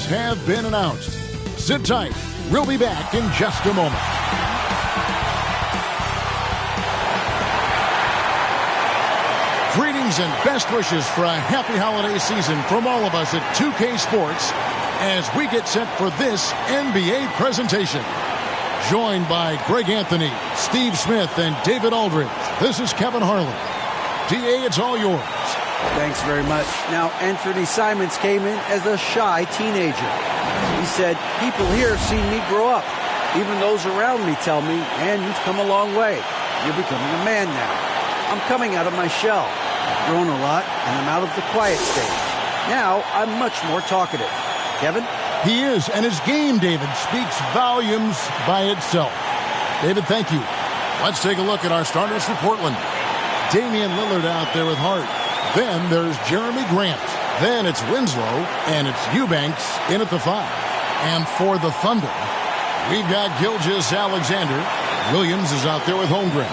have been announced. Sit tight. We'll be back in just a moment. Greetings and best wishes for a happy holiday season from all of us at 2K Sports as we get set for this NBA presentation. Joined by Greg Anthony, Steve Smith, and David Aldridge, this is Kevin Harlan. DA, it's all yours. Thanks very much. Now, Anthony Simons came in as a shy teenager. He said, people here have seen me grow up. Even those around me tell me, man, you've come a long way. You're becoming a man now. I'm coming out of my shell. I've grown a lot, and I'm out of the quiet stage. Now, I'm much more talkative. Kevin? He is, and his game, David, speaks volumes by itself. David, thank you. Let's take a look at our starters for Portland. Damian Lillard out there with Hart. Then there's Jeremy Grant. Then it's Winslow, and it's Eubanks in at the 5. And for the Thunder, we've got Gilgeous-Alexander. Williams is out there with Holmgren.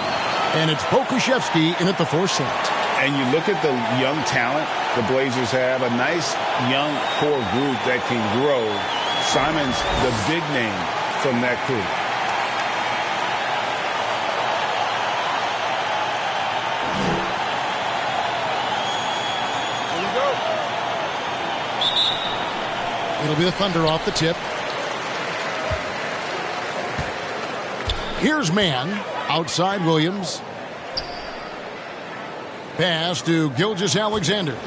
And it's Pokusevski in at the 4 slot. And you look at the young talent the Blazers have, a nice young core group that can grow. Simons, the big name from that crew. It'll be the Thunder off the tip. Here's man. Outside Williams. Pass to Gilgeous-Alexander.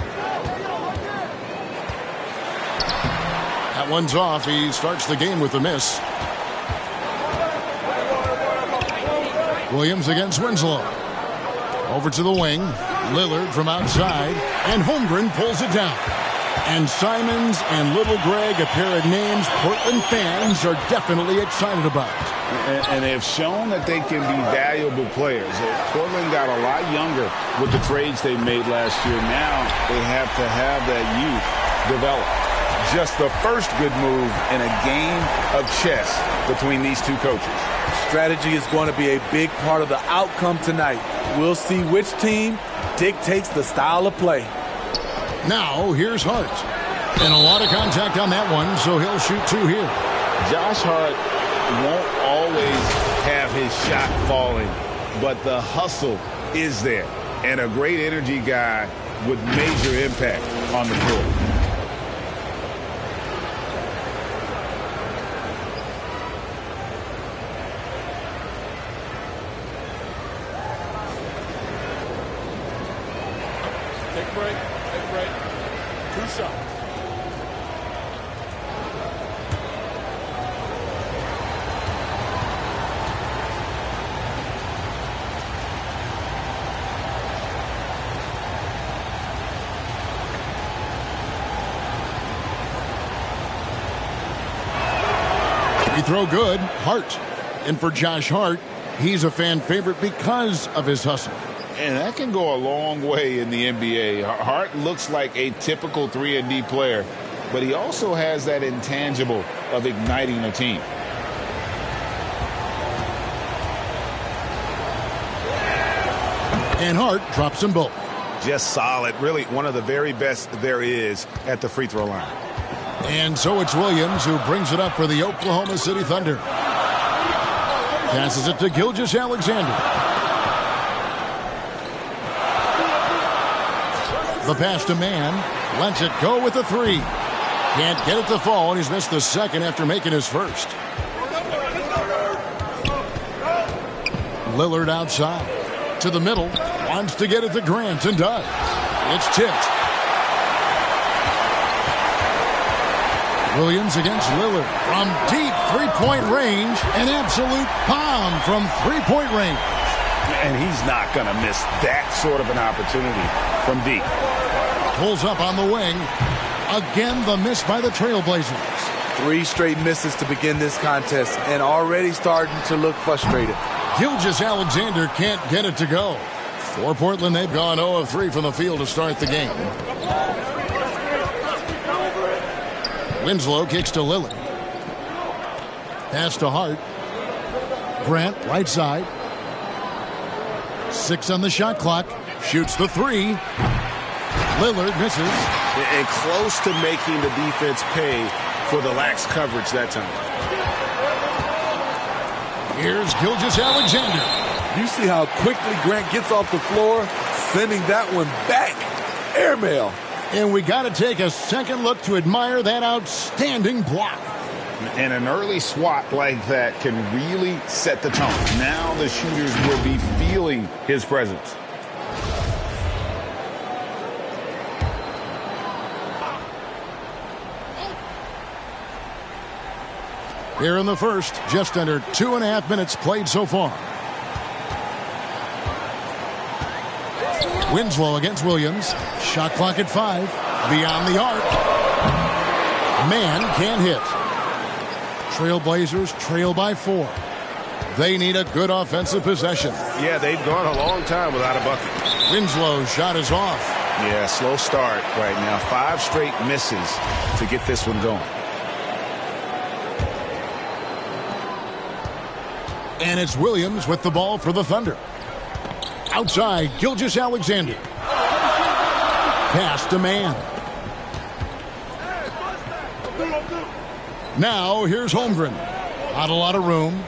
That one's off. He starts the game with a miss. Williams against Winslow. Over to the wing. Lillard from outside. And Holmgren pulls it down. And Simons and Little Greg, a pair of names Portland fans are definitely excited about. And they have shown that they can be valuable players. Portland got a lot younger with the trades they made last year. Now they have to have that youth develop. Just the first good move in a game of chess between these two coaches. Strategy is going to be a big part of the outcome tonight. We'll see which team dictates the style of play. Now, here's Hart. And a lot of contact on that one, so he'll shoot 2 here. Josh Hart won't always have his shot falling, but the hustle is there. And a great energy guy with major impact on the floor. Take a break. Take a break. 2 shots. He throw good. Hart. And for Josh Hart, he's a fan favorite because of his hustle. And that can go a long way in the NBA. Hart looks like a typical 3-and-D player, but he also has that intangible of igniting a team. And Hart drops them both. Just solid. Really one of the very best there is at the free throw line. And so it's Williams who brings it up for the Oklahoma City Thunder. Passes it to Gilgeous-Alexander. The pass to man. Lets it go with the 3. Can't get it to fall, and he's missed the second after making his first. Lillard outside. To the middle. Wants to get it to Grant and does. It's tipped. Williams against Lillard from deep three-point range. An absolute bomb from three-point range. And he's not going to miss that sort of an opportunity from deep. Pulls up on the wing. Again, the miss by the Trailblazers. 3 straight misses to begin this contest and already starting to look frustrated. Gilgeous-Alexander can't get it to go. For Portland, they've gone 0 of 3 from the field to start the game. Winslow kicks to Lillard. Pass to Hart. Grant, right side. 6 on the shot clock. Shoots the 3. Lillard misses. And close to making the defense pay for the lax coverage that time. Here's Gilgeous-Alexander. You see how quickly Grant gets off the floor, sending that one back. Airmail. And we got to take a second look to admire that outstanding block. And an early swat like that can really set the tone. Now the shooters will be feeling his presence. Here in the first, just under 2.5 minutes played so far. Winslow against Williams. Shot clock at 5. Beyond the arc. Man can't hit. Trailblazers trail by 4. They need a good offensive possession. Yeah, they've gone a long time without a bucket. Winslow's shot is off. Yeah, slow start right now. 5 straight misses to get this one going. And it's Williams with the ball for the Thunder. Outside, Gilgeous-Alexander. Pass to Man. Now, here's Holmgren. Not a lot of room.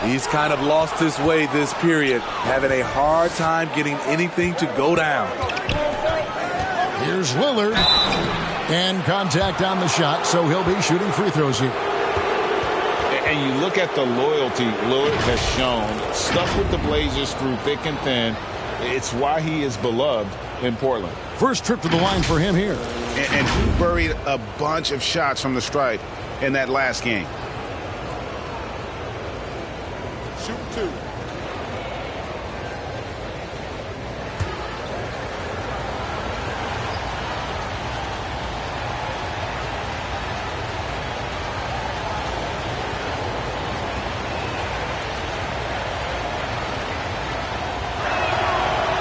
He's kind of lost his way this period, having a hard time getting anything to go down. Here's Lillard. And contact on the shot, so he'll be shooting free throws here. And you look at the loyalty Lillard has shown, stuck with the Blazers through thick and thin. It's why he is beloved in Portland. First trip to the line for him here. And he buried a bunch of shots from the stripe in that last game. Shoot 2.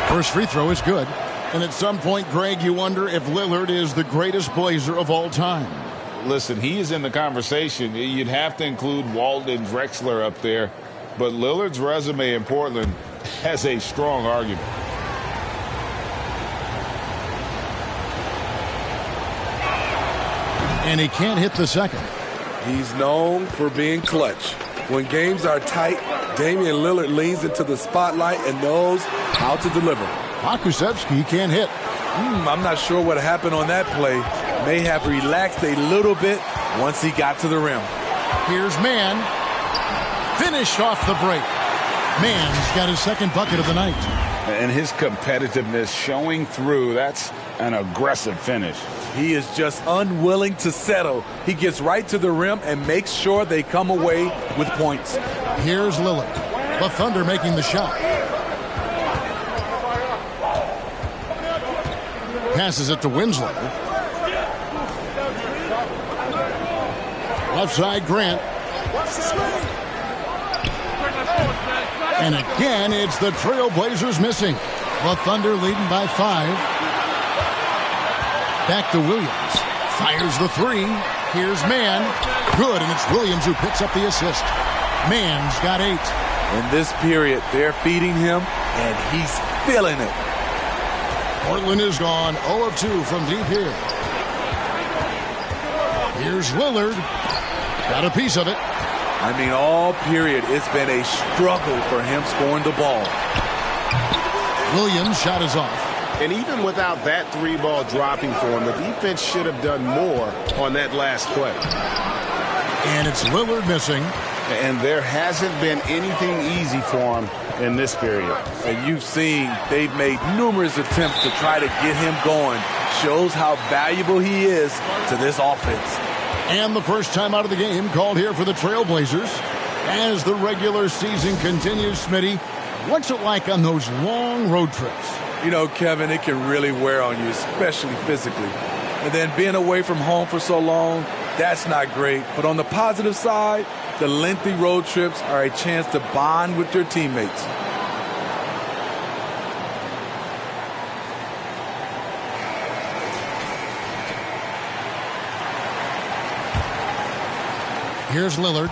First free throw is good. And at some point, Greg, you wonder if Lillard is the greatest Blazer of all time. Listen, he is in the conversation. You'd have to include Walton and Drexler up there. But Lillard's resume in Portland has a strong argument. And he can't hit the second. He's known for being clutch. When games are tight, Damian Lillard leans into the spotlight and knows how to deliver. Pokusevski can't hit. I'm not sure what happened on that play. May have relaxed a little bit once he got to the rim. Here's Man. Finish off the break. Man's got his second bucket of the night. And his competitiveness showing through. That's an aggressive finish. He is just unwilling to settle. He gets right to the rim and makes sure they come away with points. Here's Lillard. The Thunder making the shot. Passes it to Winslow. Left side, Grant. And again, it's the Trailblazers missing. The Thunder leading by 5. Back to Williams. Fires the 3. Here's Man. Good, and it's Williams who picks up the assist. Man's got 8. In this period, they're feeding him, and he's feeling it. Portland is gone 0 of 2 from deep here. Here's Lillard. Got a piece of it. I mean, all period, it's been a struggle for him scoring the ball. Williams' shot is off. And even without that 3-ball dropping for him, the defense should have done more on that last play. And it's Lillard missing. And there hasn't been anything easy for him in this period. And you've seen they've made numerous attempts to try to get him going. Shows how valuable he is to this offense. And the first time out of the game called here for the Trailblazers. As the regular season continues, Smitty, what's it like on those long road trips? You know, Kevin, it can really wear on you, especially physically. And then being away from home for so long, that's not great. But on the positive side, the lengthy road trips are a chance to bond with your teammates. Here's Lillard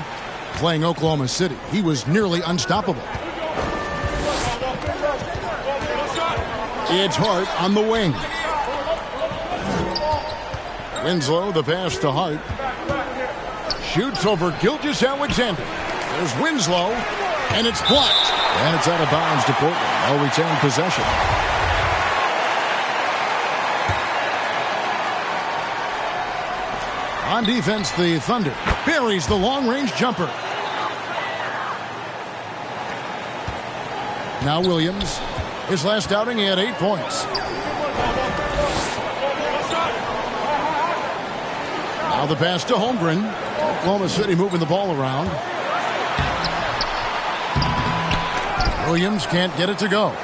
playing Oklahoma City. He was nearly unstoppable. It's Hart on the wing. Winslow, the pass to Hart. Shoots over Gilgeous-Alexander. There's Winslow, and it's blocked. And it's out of bounds to Portland. They'll retain possession. On defense, the Thunder buries the long-range jumper. Now Williams. His last outing, he had 8 points. Now the pass to Holmgren. Oklahoma City moving the ball around. Williams can't get it to go.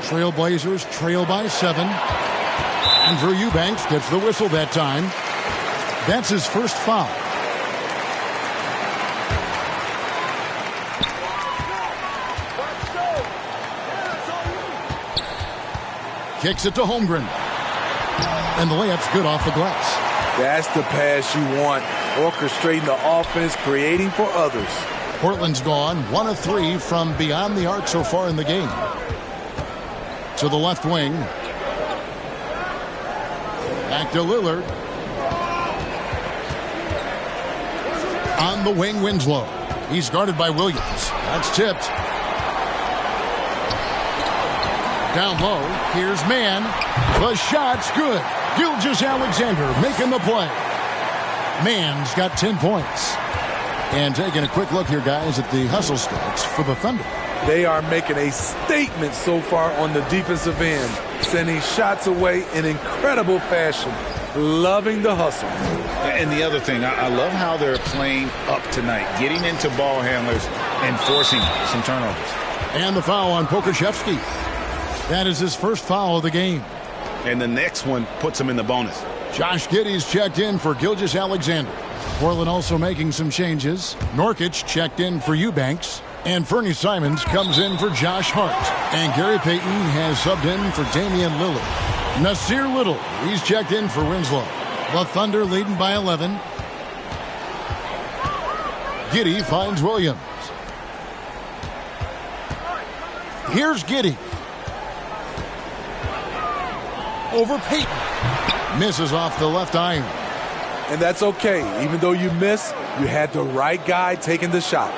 Trailblazers trail by 7. Andrew Eubanks gets the whistle that time. That's his first foul. Kicks it to Holmgren. And the layup's good off the glass. That's the pass you want. Orchestrating the offense, creating for others. Portland's gone 1 of 3 from beyond the arc so far in the game. To the left wing. Back to Lillard. On the wing, Winslow. He's guarded by Williams. That's tipped. Down low. Here's Mann. The shot's good. Gilgeous-Alexander making the play. Mann's got 10 points. And taking a quick look here, guys, at the hustle stats for the Thunder. They are making a statement so far on the defensive end, sending shots away in incredible fashion. Loving the hustle. And the other thing, I love how they're playing up tonight, getting into ball handlers and forcing some turnovers. And the foul on Pokusevski. That is his first foul of the game. And the next one puts him in the bonus. Josh Giddey's checked in for Gilgeous-Alexander. Portland also making some changes. Nurkic checked in for Eubanks. And Fernie Simons comes in for Josh Hart. And Gary Payton has subbed in for Damian Lillard. Nasir Little, he's checked in for Winslow. The Thunder leading by 11. Giddey finds Williams. Here's Giddey. Over Payton. Misses off the left iron. And that's okay. Even though you miss, you had the right guy taking the shot.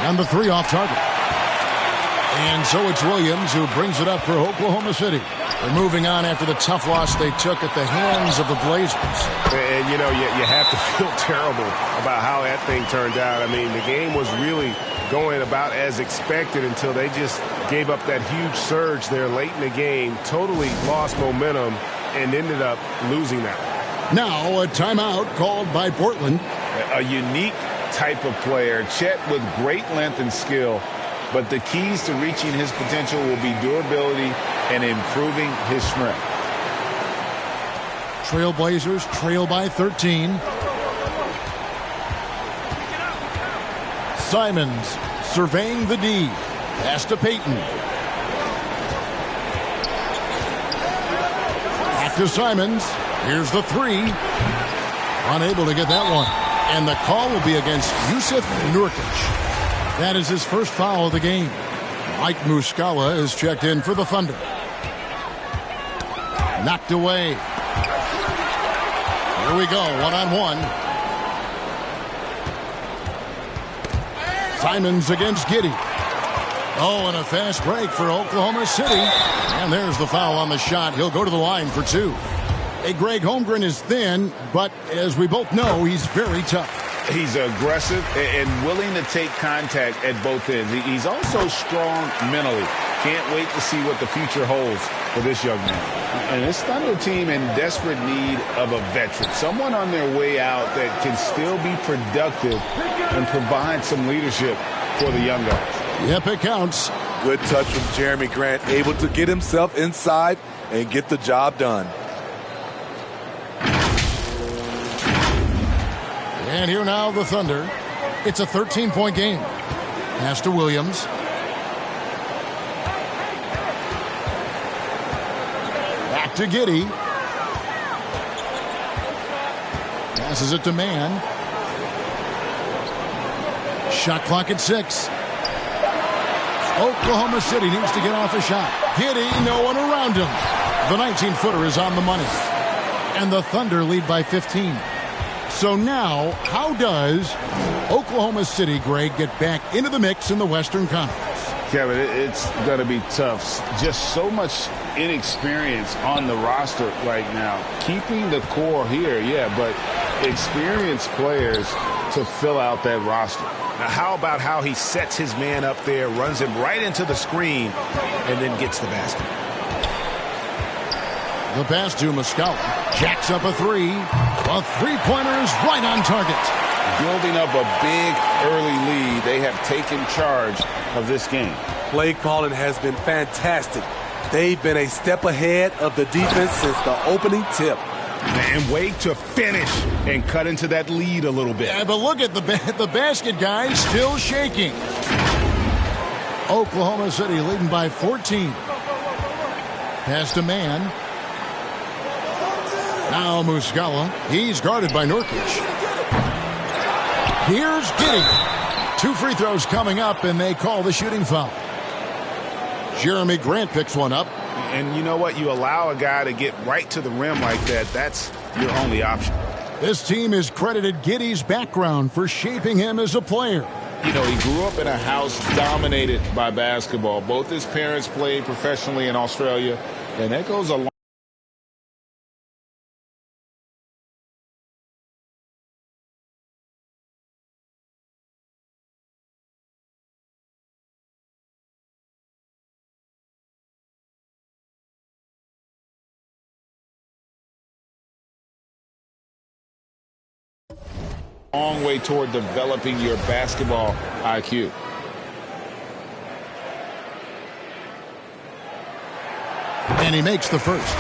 And the 3 off target. And so it's Williams who brings it up for Oklahoma City. They're moving on after the tough loss they took at the hands of the Blazers. And, you know, you have to feel terrible about how that thing turned out. I mean, the game was really going about as expected until they just gave up that huge surge there late in the game, totally lost momentum, and ended up losing that. Now a timeout called by Portland. A unique type of player. Chet with great length and skill, but the keys to reaching his potential will be durability and improving his strength. Trailblazers trail by 13. Simons surveying the D. Pass to Payton. Back to Simons. Here's the 3. Unable to get that one. And the call will be against Yusuf Nurkic. That is his first foul of the game. Mike Muscala is checked in for the Thunder. Knocked away. Here we go, one-on-one. Simons against Giddey. Oh, and a fast break for Oklahoma City. And there's the foul on the shot. He'll go to the line for 2. Hey, Greg, Holmgren is thin, but as we both know, he's very tough. He's aggressive and willing to take contact at both ends. He's also strong mentally. Can't wait to see what the future holds for this young man. And this Thunder team in desperate need of a veteran, someone on their way out that can still be productive and provide some leadership for the young guys. Yep, it counts. Good touch from Jeremy Grant, able to get himself inside and get the job done. And here now the Thunder. It's a 13-point game. Pass to Williams. Back to Giddey. Passes it to Mann. Shot clock at 6. Oklahoma City needs to get off a shot. Giddey, no one around him. The 19-footer is on the money. And the Thunder lead by 15. So now, how does Oklahoma City, Greg, get back into the mix in the Western Conference? Kevin, it's going to be tough. Just so much inexperience on the roster right now. Keeping the core here, yeah, but experienced players to fill out that roster. Now, how about how he sets his man up there, runs him right into the screen, and then gets the basket? The pass to Muscala. Jacks up a three. A three-pointer is right on target. Building up a big early lead. They have taken charge of this game. Play calling has been fantastic. They've been a step ahead of the defense since the opening tip. And wait to finish and cut into that lead a little bit. Yeah, but look at the basket, guys, still shaking. Oklahoma City leading by 14. Pass to man. Now Muscala. He's guarded by Nurkic. Here's Giddey. 2 free throws coming up, and they call the shooting foul. Jeremy Grant picks one up. And you know what? You allow a guy to get right to the rim like that. That's your only option. This team has credited Giddey's background for shaping him as a player. You know, he grew up in a house dominated by basketball. Both his parents played professionally in Australia, and that goes a long way toward developing your basketball IQ. And he makes the first.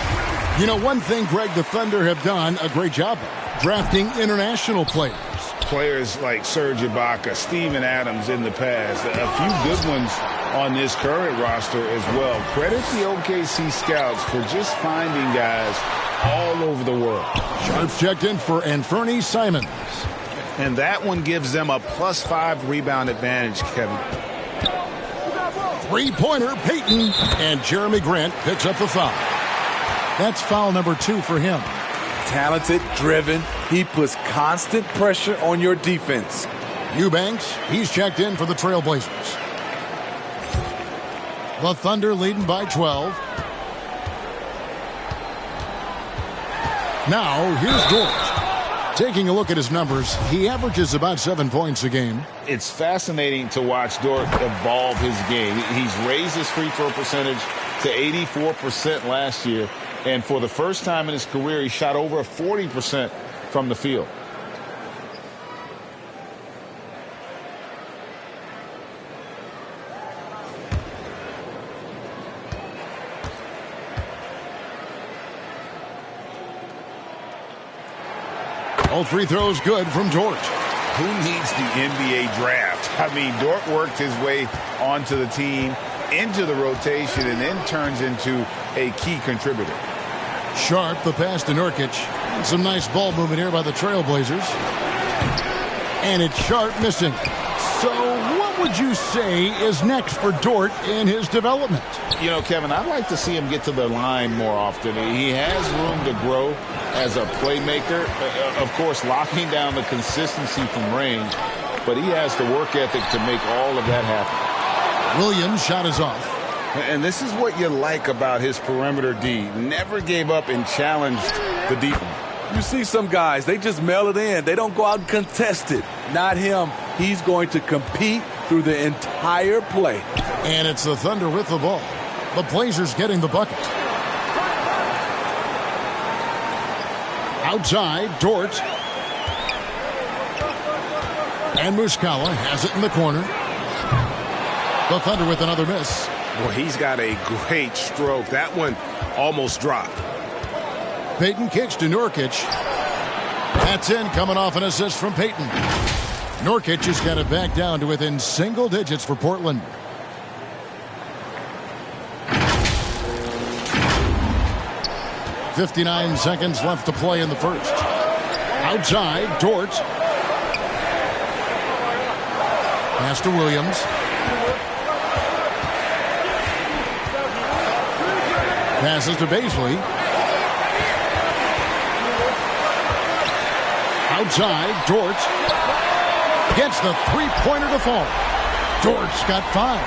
You know, one thing, Greg, the Thunder have done a great job of drafting international players. Players like Serge Ibaka, Steven Adams in the past, a few good ones on this current roster as well. Credit the OKC scouts for just finding guys all over the world. Sharps checked in for Anthony Simons. And that one gives them a +5 rebound advantage, Kevin. Three-pointer, Payton. And Jeremy Grant picks up the foul. That's foul number 2 for him. Talented, driven. He puts constant pressure on your defense. Eubanks, he's checked in for the Trailblazers. The Thunder leading by 12. Now, here's George. Taking a look at his numbers, he averages about 7 points a game. It's fascinating to watch Dort evolve his game. He's raised his free throw percentage to 84% last year. And for the first time in his career, he shot over 40% from the field. All free throws good from Dort. Who needs the NBA draft? I mean, Dort worked his way onto the team, into the rotation, and then turns into a key contributor. Sharp, the pass to Nurkic. Some nice ball movement here by the Trailblazers. And it's Sharp missing. So what would you say is next for Dort in his development? You know, Kevin, I'd like to see him get to the line more often. He has room to grow as a playmaker. Of course, locking down the consistency from range. But he has the work ethic to make all of that happen. Williams' shot is off. And this is what you like about his perimeter D. Never gave up and challenged the defense. You see some guys, they just mail it in. They don't go out and contest it. Not him. He's going to compete through the entire play. And it's the Thunder with the ball. The Blazers getting the bucket. Outside, Dort. And Muscala has it in the corner. The Thunder with another miss. Well, he's got a great stroke. That one almost dropped. Payton kicks to Nurkic. That's in, coming off an assist from Payton. Nurkic has got it back down to within single digits for Portland. .59 seconds left to play in the first. Outside, Dort. Pass to Williams. Passes to Baisley. Outside, Dort gets the three-pointer to fall. Dort's got 5.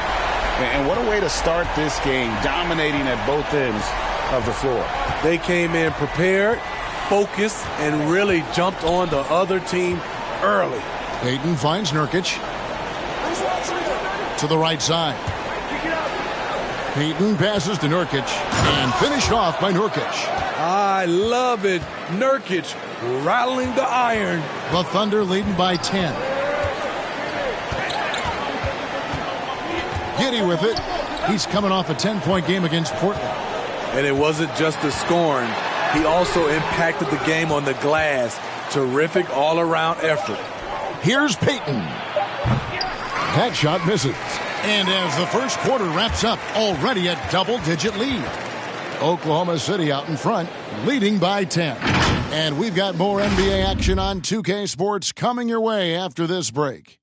And what a way to start this game, dominating at both ends of the floor. They came in prepared, focused, and really jumped on the other team early. Payton finds Nurkic to the right side. Payton passes to Nurkic and finished off by Nurkic. I love it. Nurkic rattling the iron. The Thunder leading by 10. Giddy with it. He's coming off a 10-point game against Portland. And it wasn't just the scoring. He also impacted the game on the glass. Terrific all-around effort. Here's Payton. That shot misses. And as the first quarter wraps up, already a double-digit lead. Oklahoma City out in front, leading by 10. And we've got more NBA action on 2K Sports coming your way after this break.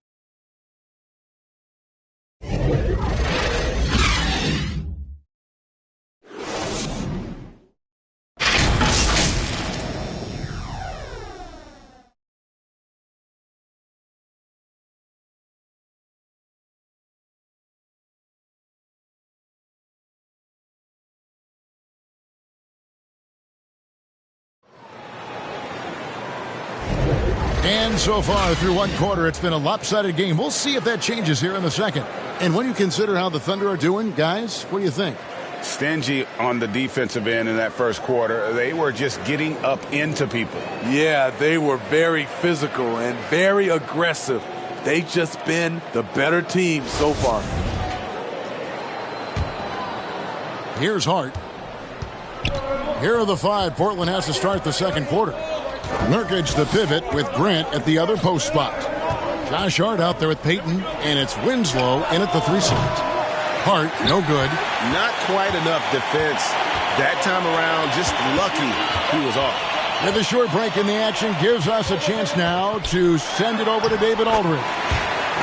And so far through one quarter, it's been a lopsided game. We'll see if that changes here in the second. And when you consider how the Thunder are doing, guys, what do you think? Stingy on the defensive end in that first quarter. They were just getting up into people. Yeah, they were very physical and very aggressive. They've just been the better team so far. Here's Hart. Here are the 5 Portland has to start the second quarter. Nurkic the pivot with Grant at the other post spot. Josh Hart out there with Payton, and it's Winslow in at the 3 slot. Hart, no good. Not quite enough defense that time around. Just lucky he was off. And the short break in the action gives us a chance now to send it over to David Aldridge.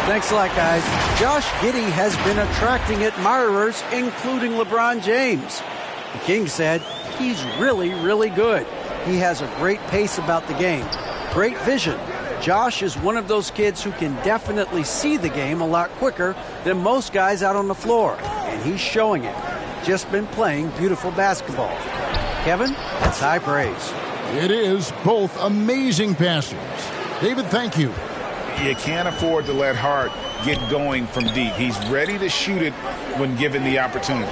Thanks a lot, guys. Josh Giddey has been attracting admirers, including LeBron James. The King said he's really, really good. He has a great pace about the game, great vision. Josh is one of those kids who can definitely see the game a lot quicker than most guys out on the floor, and he's showing it. Just been playing beautiful basketball. Kevin, that's high praise. It is. Both amazing passers. David, thank you. You can't afford to let Hart get going from deep. He's ready to shoot it when given the opportunity.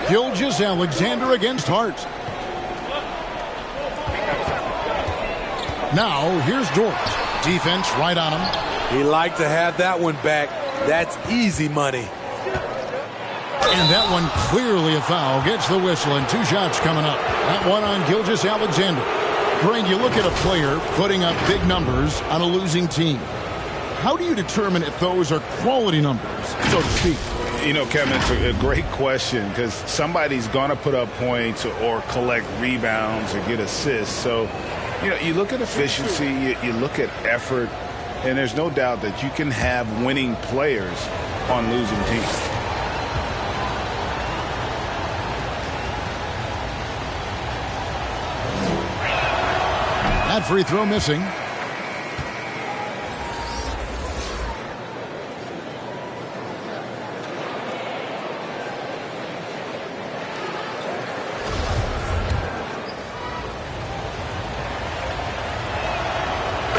Gilgeous-Alexander against Hart. Now, here's Dort. Defense right on him. He liked to have that one back. That's easy money. And that one clearly a foul. Gets the whistle, and 2 shots coming up. That one on Gilgeous-Alexander. Greg, you look at a player putting up big numbers on a losing team. How do you determine if those are quality numbers, so to speak? You know, Kevin, it's a great question because somebody's going to put up points or collect rebounds or get assists. So, you know, you look at efficiency, you look at effort, and there's no doubt that you can have winning players on losing teams. That free throw missing.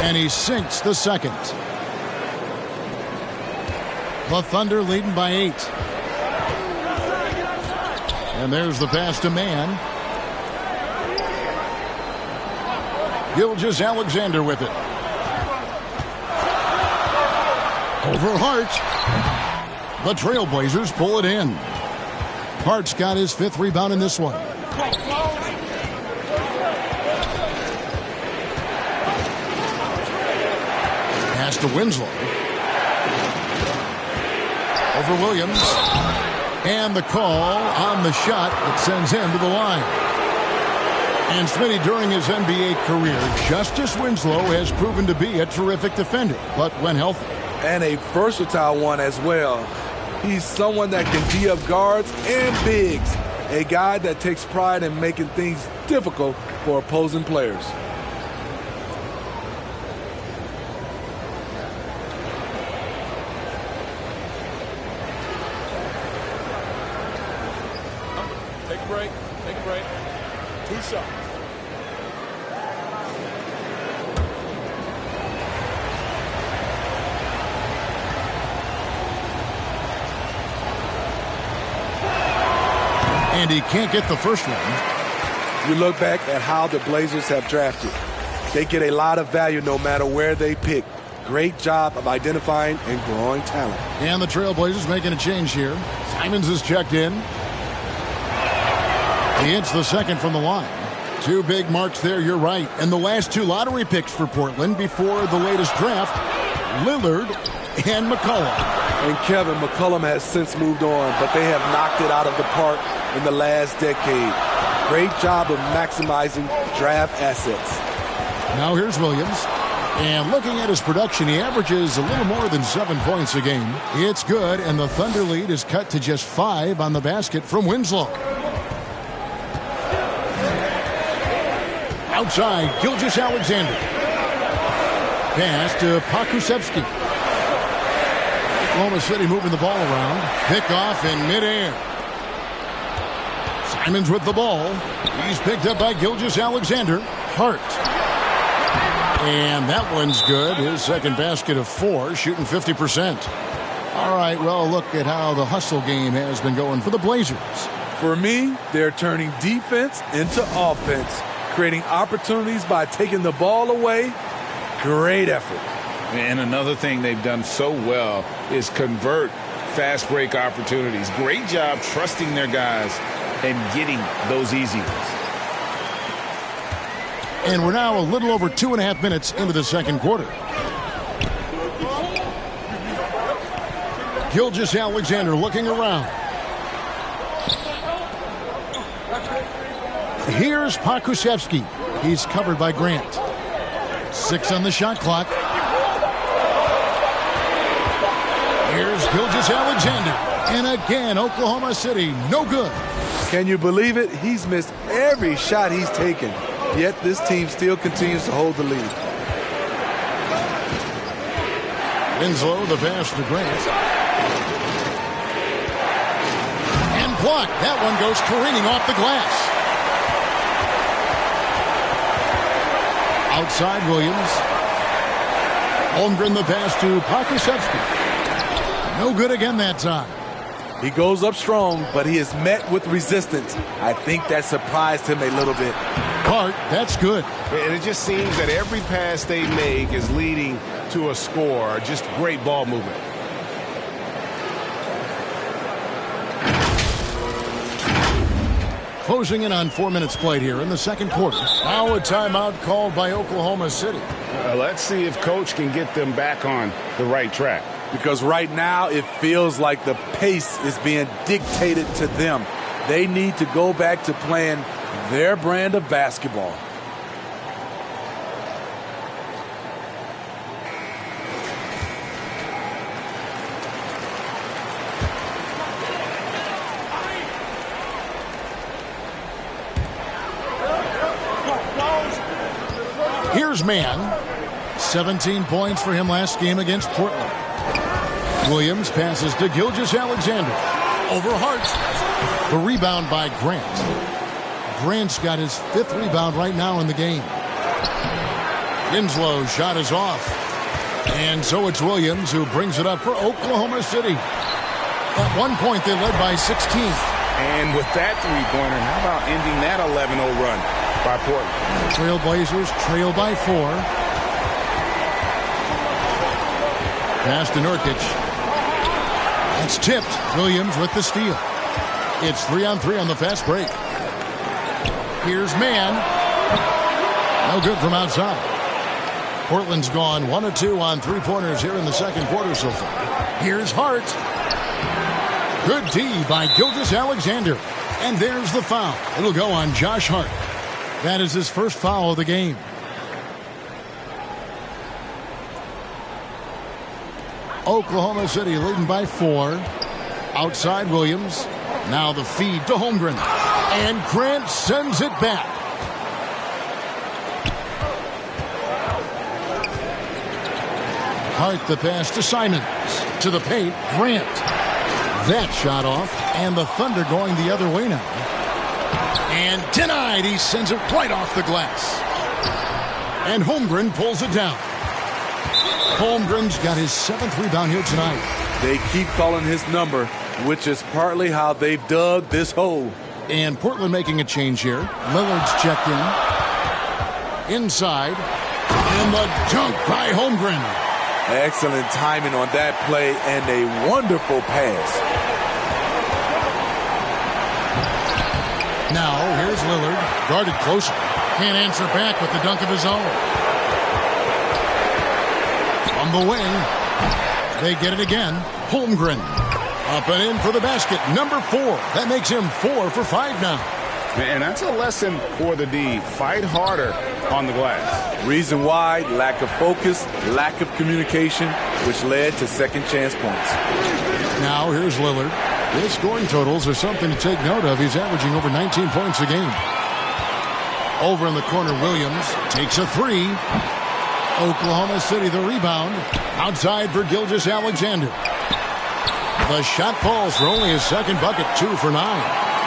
And he sinks the second. The Thunder leading by 8. And there's the pass to Mann. Gilgeous-Alexander with it. Over Hart. The Trailblazers pull it in. Hart's got his 5th rebound in this one. Pass to Winslow. Over Williams. And the call on the shot that sends him to the line. And Smitty, during his NBA career, Justice Winslow has proven to be a terrific defender, but when healthy. And a versatile one as well. He's someone that can D up guards and bigs. A guy that takes pride in making things difficult for opposing players. Take a break. Take a break. 2 shots. And he can't get the first one. You look back at how the Blazers have drafted. They get a lot of value no matter where they pick. Great job of identifying and growing talent. And the Trailblazers making a change here. Simons is checked in. He hits the second from the line. 2 big marks there, you're right. And the last 2 lottery picks for Portland before the latest draft, Lillard and McCollum. And Kevin, McCollum has since moved on, but they have knocked it out of the park in the last decade. Great job of maximizing draft assets. Now here's Williams. And looking at his production, he averages a little more than 7 points a game. It's good, and the Thunder lead is cut to just 5 on the basket from Winslow. Outside, Gilgeous-Alexander. Pass to Pokusevski. Oklahoma City moving the ball around. Pick off in midair. Simons with the ball. He's picked up by Gilgeous-Alexander. Hart. And that one's good. His second basket of 4, shooting 50%. All right, well, look at how the hustle game has been going for the Blazers. For me, they're turning defense into offense, creating opportunities by taking the ball away. Great effort. And another thing they've done so well is convert fast break opportunities. Great job trusting their guys and getting those easy ones. And we're now a little over 2.5 minutes into the second quarter. Gilgeous-Alexander looking around. Here's Pokusevski. He's covered by Grant. 6 on the shot clock. Here's Gilgeous-Alexander. And again, Oklahoma City, no good. Can you believe it? He's missed every shot he's taken. Yet this team still continues to hold the lead. Winslow, the pass to Grant. And blocked. That one goes careening off the glass. Outside Williams. Holmgren the pass to Pokusevski. No good again that time. He goes up strong, but he is met with resistance. I think that surprised him a little bit. Hart, that's good. And it just seems that every pass they make is leading to a score. Just great ball movement. Closing in on 4 minutes played here in the second quarter. Now a timeout called by Oklahoma City. Let's see if Coach can get them back on the right track. Because right now it feels like the pace is being dictated to them. They need to go back to playing their brand of basketball. Here's Mann. 17 points for him last game against Portland. Williams passes to Gilgeous-Alexander. Over Hart. The rebound by Grant. Grant's got his 5th rebound right now in the game. Winslow's shot is off. And so it's Williams who brings it up for Oklahoma City. At one point, they led by 16. And with that three-pointer, how about ending that 11-0 run by Portland? Trailblazers trail by 4. Pass to Nurkic. It's tipped. Williams with the steal. It's 3-on-3 on the fast break. Here's Mann. No good from outside. Portland's gone 1 of 2 on three-pointers here in the second quarter so far. Here's Hart. Good D by Gilgeous-Alexander. And there's the foul. It'll go on Josh Hart. That is his first foul of the game. Oklahoma City leading by 4. Outside Williams. Now the feed to Holmgren. And Grant sends it back. Hart the pass to Simons. To the paint, Grant. That shot off, and the Thunder going the other way now. And denied. He sends it right off the glass. And Holmgren pulls it down. Holmgren's got his 7th rebound here tonight. They keep calling his number, which is partly how they've dug this hole. And Portland making a change here. Lillard's checked in. Inside. And the dunk by Holmgren. Excellent timing on that play and a wonderful pass. Now, here's Lillard. Guarded closer. Can't answer back with the dunk of his own. On the wing. They get it again. Holmgren. Up and in for the basket. Number 4. That makes him 4 for 5 now. And that's a lesson for the D. Fight harder on the glass. Reason why, lack of focus, lack of communication, which led to second chance points. Now here's Lillard. His scoring totals are something to take note of. He's averaging over 19 points a game. Over in the corner, Williams takes a 3. Oklahoma City the rebound. Outside for Gilgeous-Alexander. The shot falls for only his second bucket, 2 for 9.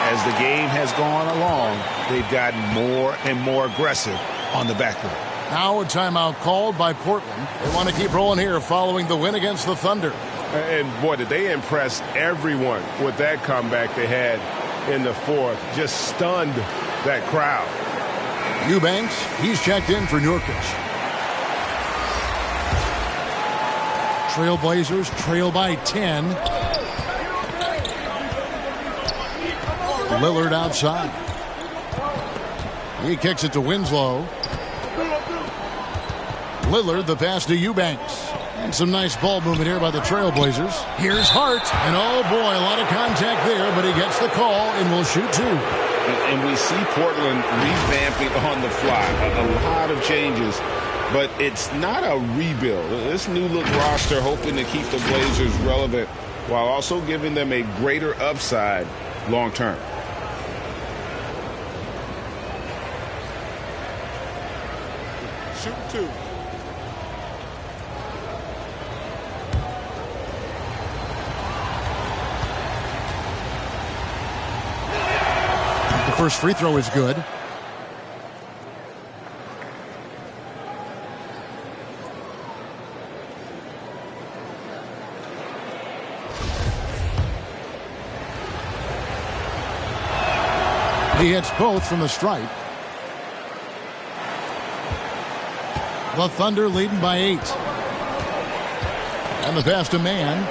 As the game has gone along, they've gotten more and more aggressive on the backboard. Now a timeout called by Portland. They want to keep rolling here following the win against the Thunder. And, boy, did they impress everyone with that comeback they had in the fourth. Just stunned that crowd. Eubanks, he's checked in for Nurkic. Trailblazers trail by 10. Lillard outside. He kicks it to Winslow. Lillard, the pass to Eubanks. And some nice ball movement here by the Trailblazers. Here's Hart. And oh boy, a lot of contact there, but he gets the call and will shoot 2. And we see Portland revamping on the fly. A lot of changes. But it's not a rebuild. This new look roster hoping to keep the Blazers relevant while also giving them a greater upside long term. Shoot 2. The first free throw is good. He hits both from the stripe. The Thunder leading by 8. And the pass to Mann.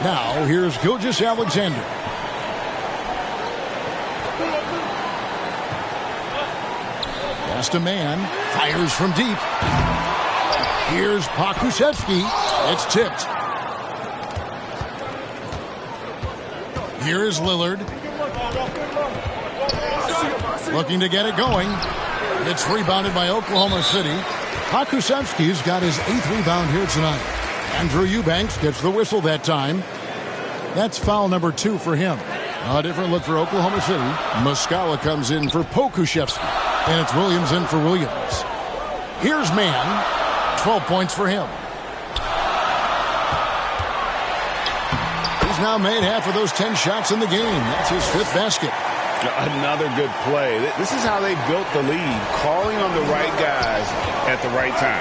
Now here's Gilgeous-Alexander. Pass to Mann. Fires from deep. Here's Pokusevski. It's tipped. Here is Lillard. Looking to get it going. It's rebounded by Oklahoma City. Pokusevski's got his 8th rebound here tonight. Andrew Eubanks gets the whistle that time. That's foul number 2 for him. A different look for Oklahoma City. Muscala comes in for Pokusevski. And it's Williams in for Williams. Here's Mann. 12 points for him. He's now made half of those 10 shots in the game. That's his 5th basket. Another good play. This is how they built the lead, calling on the right guys at the right time.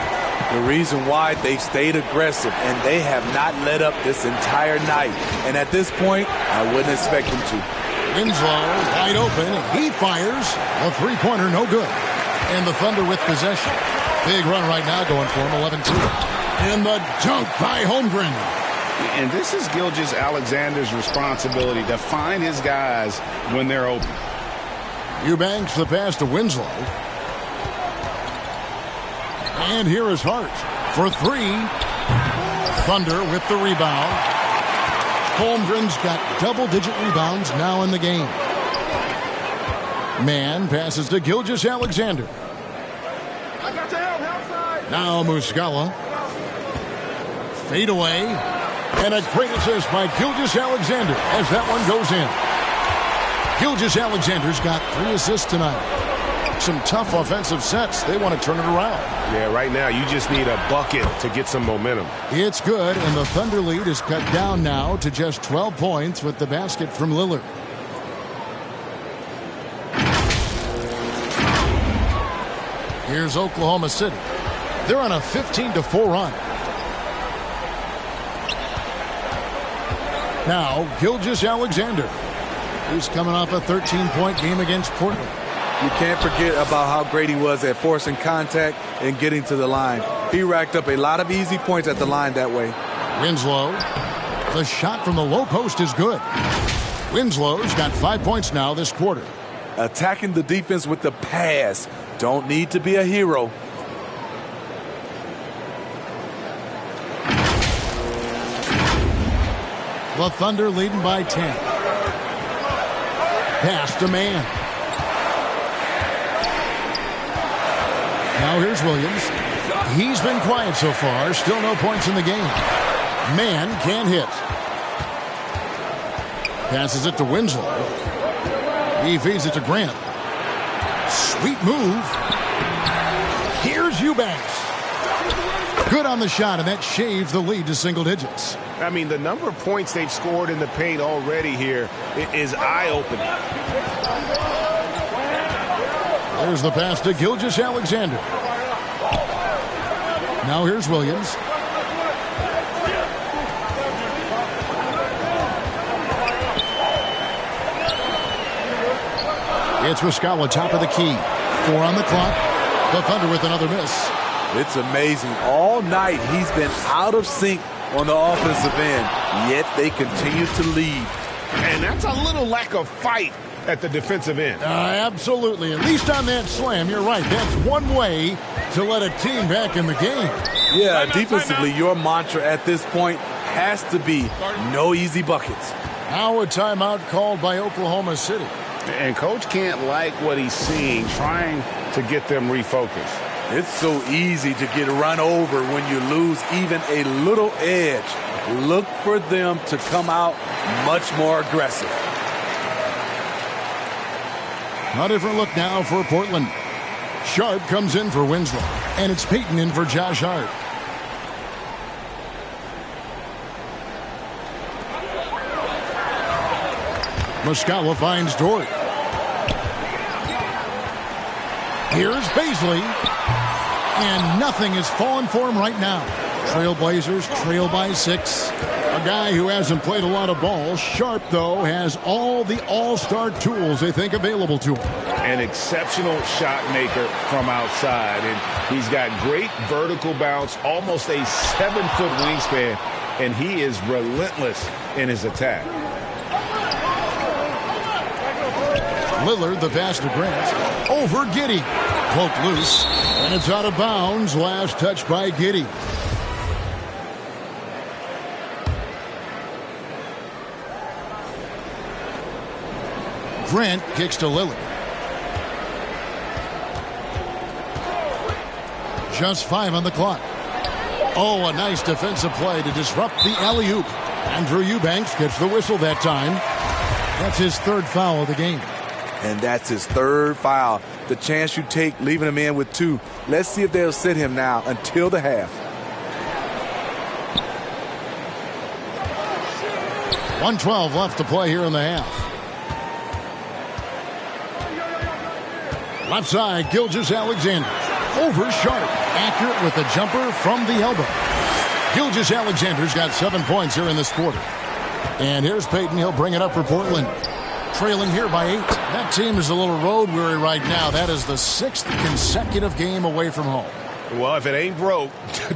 The reason why they've stayed aggressive, and they have not let up this entire night. And at this point, I wouldn't expect them to. Winslow wide open. He fires. A three-pointer, no good. And the Thunder with possession. Big run right now going for him, 11-2. And the dunk by Holmgren. And this is Gilgeous-Alexander's responsibility to find his guys when they're open. Eubanks the pass to Winslow. And here is Hart for 3. Thunder with the rebound. Holmgren's got double-digit rebounds now in the game. Mann passes to Gilgeous-Alexander. Now Muscala. Fade away. And a great assist by Gilgeous-Alexander as that one goes in. Gilgeous-Alexander's got 3 assists tonight. Some tough offensive sets. They want to turn it around. Yeah, right now you just need a bucket to get some momentum. It's good, and the Thunder lead is cut down now to just 12 points with the basket from Lillard. Here's Oklahoma City. They're on a 15-4 run. Now, Gilgeous-Alexander, who's coming off a 13-point game against Portland. You can't forget about how great he was at forcing contact and getting to the line. He racked up a lot of easy points at the line that way. Winslow. The shot from the low post is good. Winslow's got 5 points now this quarter. Attacking the defense with the pass. Don't need to be a hero. The Thunder leading by 10. Pass to man. Now here's Williams. He's been quiet so far. Still no points in the game. Man can't hit. Passes it to Winslow. He feeds it to Grant. Sweet move. Here's Eubanks. Good on the shot, and that shaves the lead to single digits. I mean, the number of points they've scored in the paint already here is eye-opening. There's the pass to Gilgeous-Alexander. Now here's Williams. It's Muscala, top of the key. 4 on the clock. The Thunder with another miss. It's amazing. All night he's been out of sync on the offensive end, yet they continue to lead. And that's a little lack of fight at the defensive end. Absolutely. At least on that slam, you're right. That's one way to let a team back in the game. Yeah, defensively, your mantra at this point has to be no easy buckets. Now a timeout called by Oklahoma City. And Coach can't like what he's seeing, trying to get them refocused. It's so easy to get run over when you lose even a little edge. Look for them to come out much more aggressive. A different look now for Portland. Sharp comes in for Winslow, and it's Payton in for Josh Hart. Muscala finds Dort. Here's Baisley. And nothing is falling for him right now. Trailblazers trail by 6. A guy who hasn't played a lot of ball. Sharp, though, has all the all-star tools they think available to him. An exceptional shot maker from outside. And he's got great vertical bounce, almost a 7-foot wingspan. And he is relentless in his attack. Lillard, the pass to Grant. Over Giddey. Poked loose. And it's out of bounds. Last touch by Giddey. Grant kicks to Lillard. Just 5 on the clock. Oh, a nice defensive play to disrupt the alley-oop. Andrew Eubanks gets the whistle that time. That's his 3rd foul of the game. And that's his 3rd foul. The chance you take leaving him in with 2. Let's see if they'll sit him now until the half. .112 left to play here in the half. Left side, Gilgeous-Alexander. Over Sharp. Accurate with the jumper from the elbow. Gilgeous-Alexander's got 7 points here in this quarter. And here's Payton. He'll bring it up for Portland. Trailing here by 8. That team is a little road weary right now. That is the 6th consecutive game away from home. Well, if it ain't broke,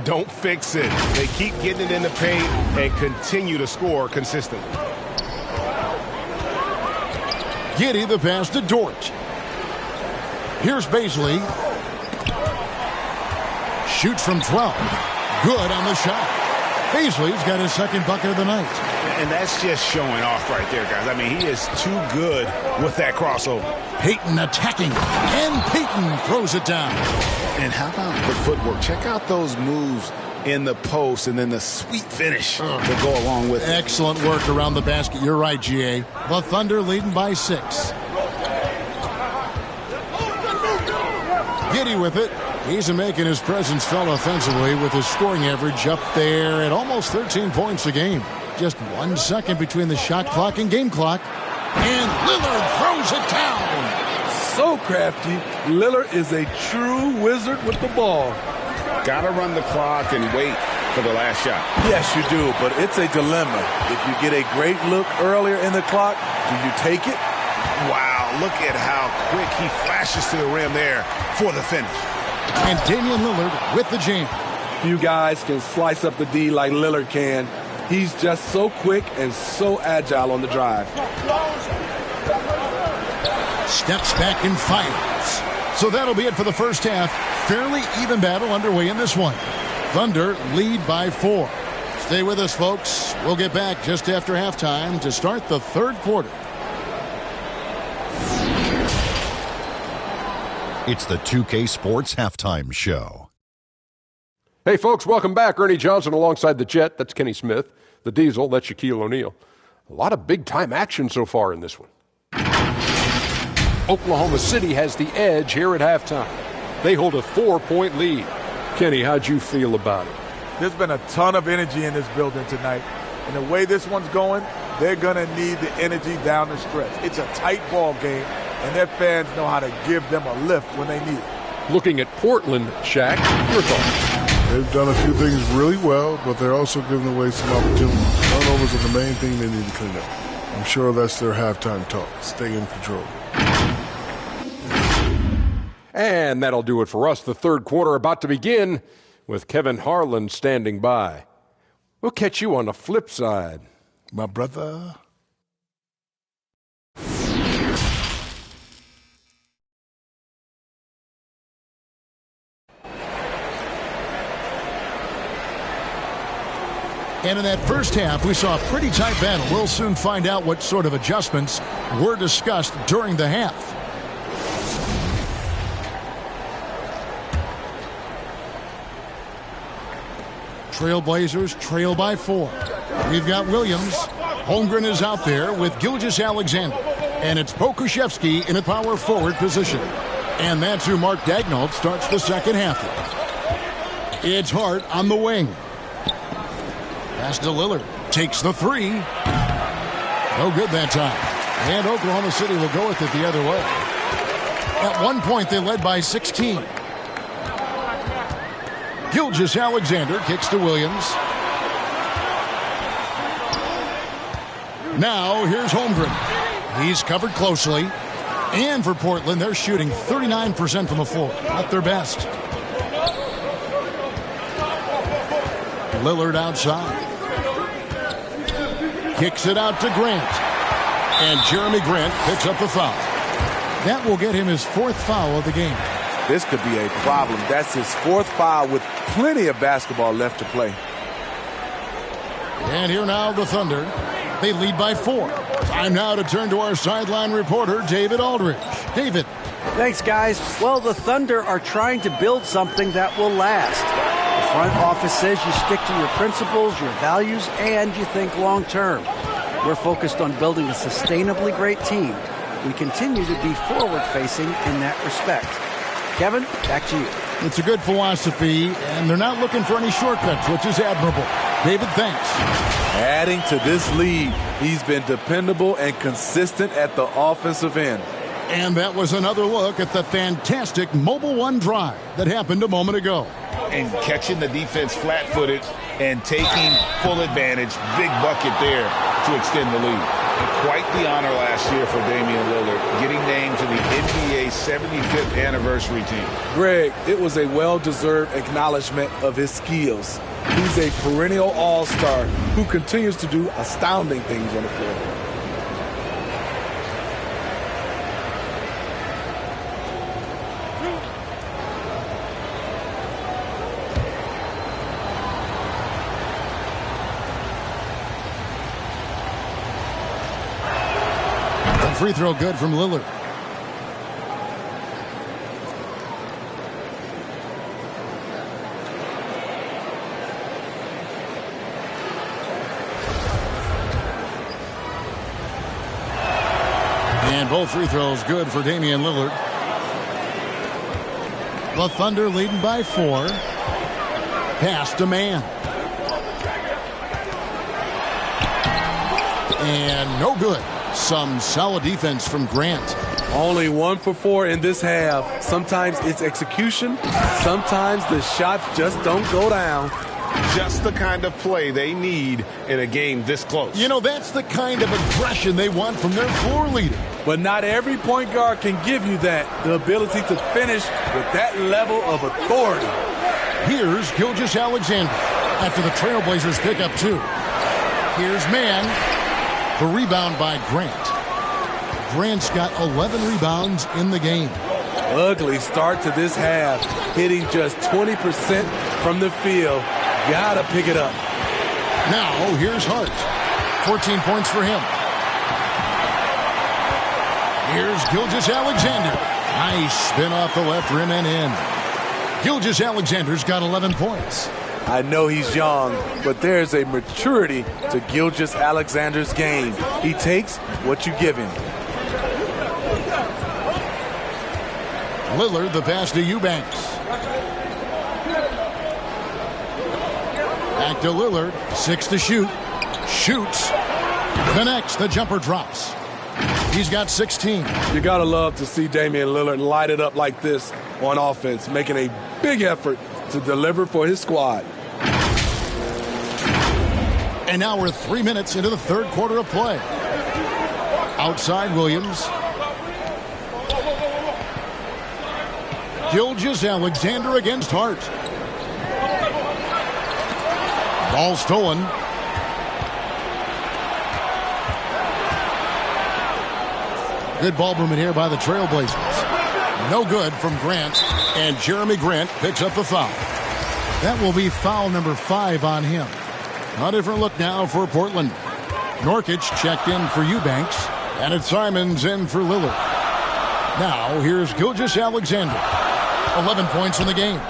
don't fix it. They keep getting it in the paint and continue to score consistently. Giddey, the pass to Dort. Here's Baisley. Shoots from 12. Good on the shot. Baisley's got his 2nd bucket of the night. And that's just showing off right there, guys. I mean, he is too good with that crossover. Payton attacking. And Payton throws it down. And how about the footwork? Check out those moves in the post, and then the sweet finish to go along with it. Excellent work around the basket. You're right, GA. The Thunder leading by 6. Giddy with it. He's making his presence felt offensively with his scoring average up there at almost 13 points a game. Just 1 second between the shot clock and game clock. And Lillard throws it down. So crafty. Lillard is a true wizard with the ball. Got to run the clock and wait for the last shot. Yes, you do, but it's a dilemma. If you get a great look earlier in the clock, do you take it? Wow, look at how quick he flashes to the rim there for the finish. And Damian Lillard with the jam. Few guys can slice up the D like Lillard can. He's just so quick and so agile on the drive. Steps back and fires. So that'll be it for the first half. Fairly even battle underway in this one. Thunder lead by 4. Stay with us, folks. We'll get back just after halftime to start the third quarter. It's the 2K Sports Halftime Show. Hey, folks, welcome back. Ernie Johnson alongside the Jet. That's Kenny Smith. The Diesel, that's Shaquille O'Neal. A lot of big-time action so far in this one. Oklahoma City has the edge here at halftime. They hold a 4-point lead. Kenny, how'd you feel about it? There's been a ton of energy in this building tonight. And the way this one's going, they're going to need the energy down the stretch. It's a tight ball game, and their fans know how to give them a lift when they need it. Looking at Portland, Shaq, your thoughts? They've done a few things really well, but they're also giving away some opportunities. Turnovers are the main thing they need to clean up. I'm sure that's their halftime talk. Stay in control. And that'll do it for us. The third quarter about to begin with Kevin Harlan standing by. We'll catch you on the flip side. My brother. And in that first half, we saw a pretty tight battle. We'll soon find out what sort of adjustments were discussed during the half. Trailblazers trail by 4. We've got Williams. Holmgren is out there with Gilgeous-Alexander. And it's Pokusevski in a power forward position. And that's who Mark Daigneault starts the second half with. It's Hart on the wing. Pass to Lillard. Takes the 3. No good that time. And Oklahoma City will go with it the other way. At one point, they led by 16. Gilgeous-Alexander kicks to Williams. Now, here's Holmgren. He's covered closely. And for Portland, they're shooting 39% from the floor. Not their best. Lillard outside. Kicks it out to Grant. And Jeremy Grant picks up the foul. That will get him his 4th foul of the game. This could be a problem. That's his 4th foul with plenty of basketball left to play. And here now the Thunder. They lead by 4. Time now to turn to our sideline reporter, David Aldridge. David. Thanks, guys. Well, the Thunder are trying to build something that will last. The front office says you stick to your principles, your values, and you think long term. We're focused on building a sustainably great team. We continue to be forward-facing in that respect. Kevin, back to you. It's a good philosophy, and they're not looking for any shortcuts, which is admirable. David, thanks. Adding to this lead, he's been dependable and consistent at the offensive end. And that was another look at the fantastic Mobile One drive that happened a moment ago. And catching the defense flat-footed and taking full advantage. Big bucket there to extend the lead. And quite the honor last year for Damian Lillard, getting named to the NBA 75th anniversary team. Greg, it was a well-deserved acknowledgement of his skills. He's a perennial all-star who continues to do astounding things on the floor. Free throw good from Lillard. And both free throws good for Damian Lillard. The Thunder leading by 4. Pass to man. And no good. Some solid defense from Grant. Only 1 for 4 in this half. Sometimes it's execution. Sometimes the shots just don't go down. Just the kind of play they need in a game this close. You know, that's the kind of aggression they want from their floor leader. But not every point guard can give you that. The ability to finish with that level of authority. Here's Gilgeous-Alexander after the Trailblazers pick up 2. Here's man. The rebound by Grant. Grant's got 11 rebounds in the game. Ugly start to this half. Hitting just 20% from the field. Gotta pick it up. Now, here's Hart. 14 points for him. Here's Gilgeous-Alexander. Nice spin off the left rim and in. Gilgeous-Alexander's got 11 points. I know he's young, but there's a maturity to Gilgeous-Alexander's game. He takes what you give him. Lillard, the pass to Eubanks. Back to Lillard. 6 to shoot. Shoots. Connects. The jumper drops. He's got 16. You gotta love to see Damian Lillard light it up like this on offense, making a big effort to deliver for his squad. And now we're 3 minutes into the third quarter of play. Outside Williams. Gilgeous-Alexander against Hart. Ball stolen. Good ball movement here by the Trailblazers. No good from Grant. And Jeremy Grant picks up the foul. That will be foul number 5 on him. A different look now for Portland. Nurkic checked in for Eubanks. And it's Simons in for Lillard. Now here's Gilgeous-Alexander. 11 points in the game.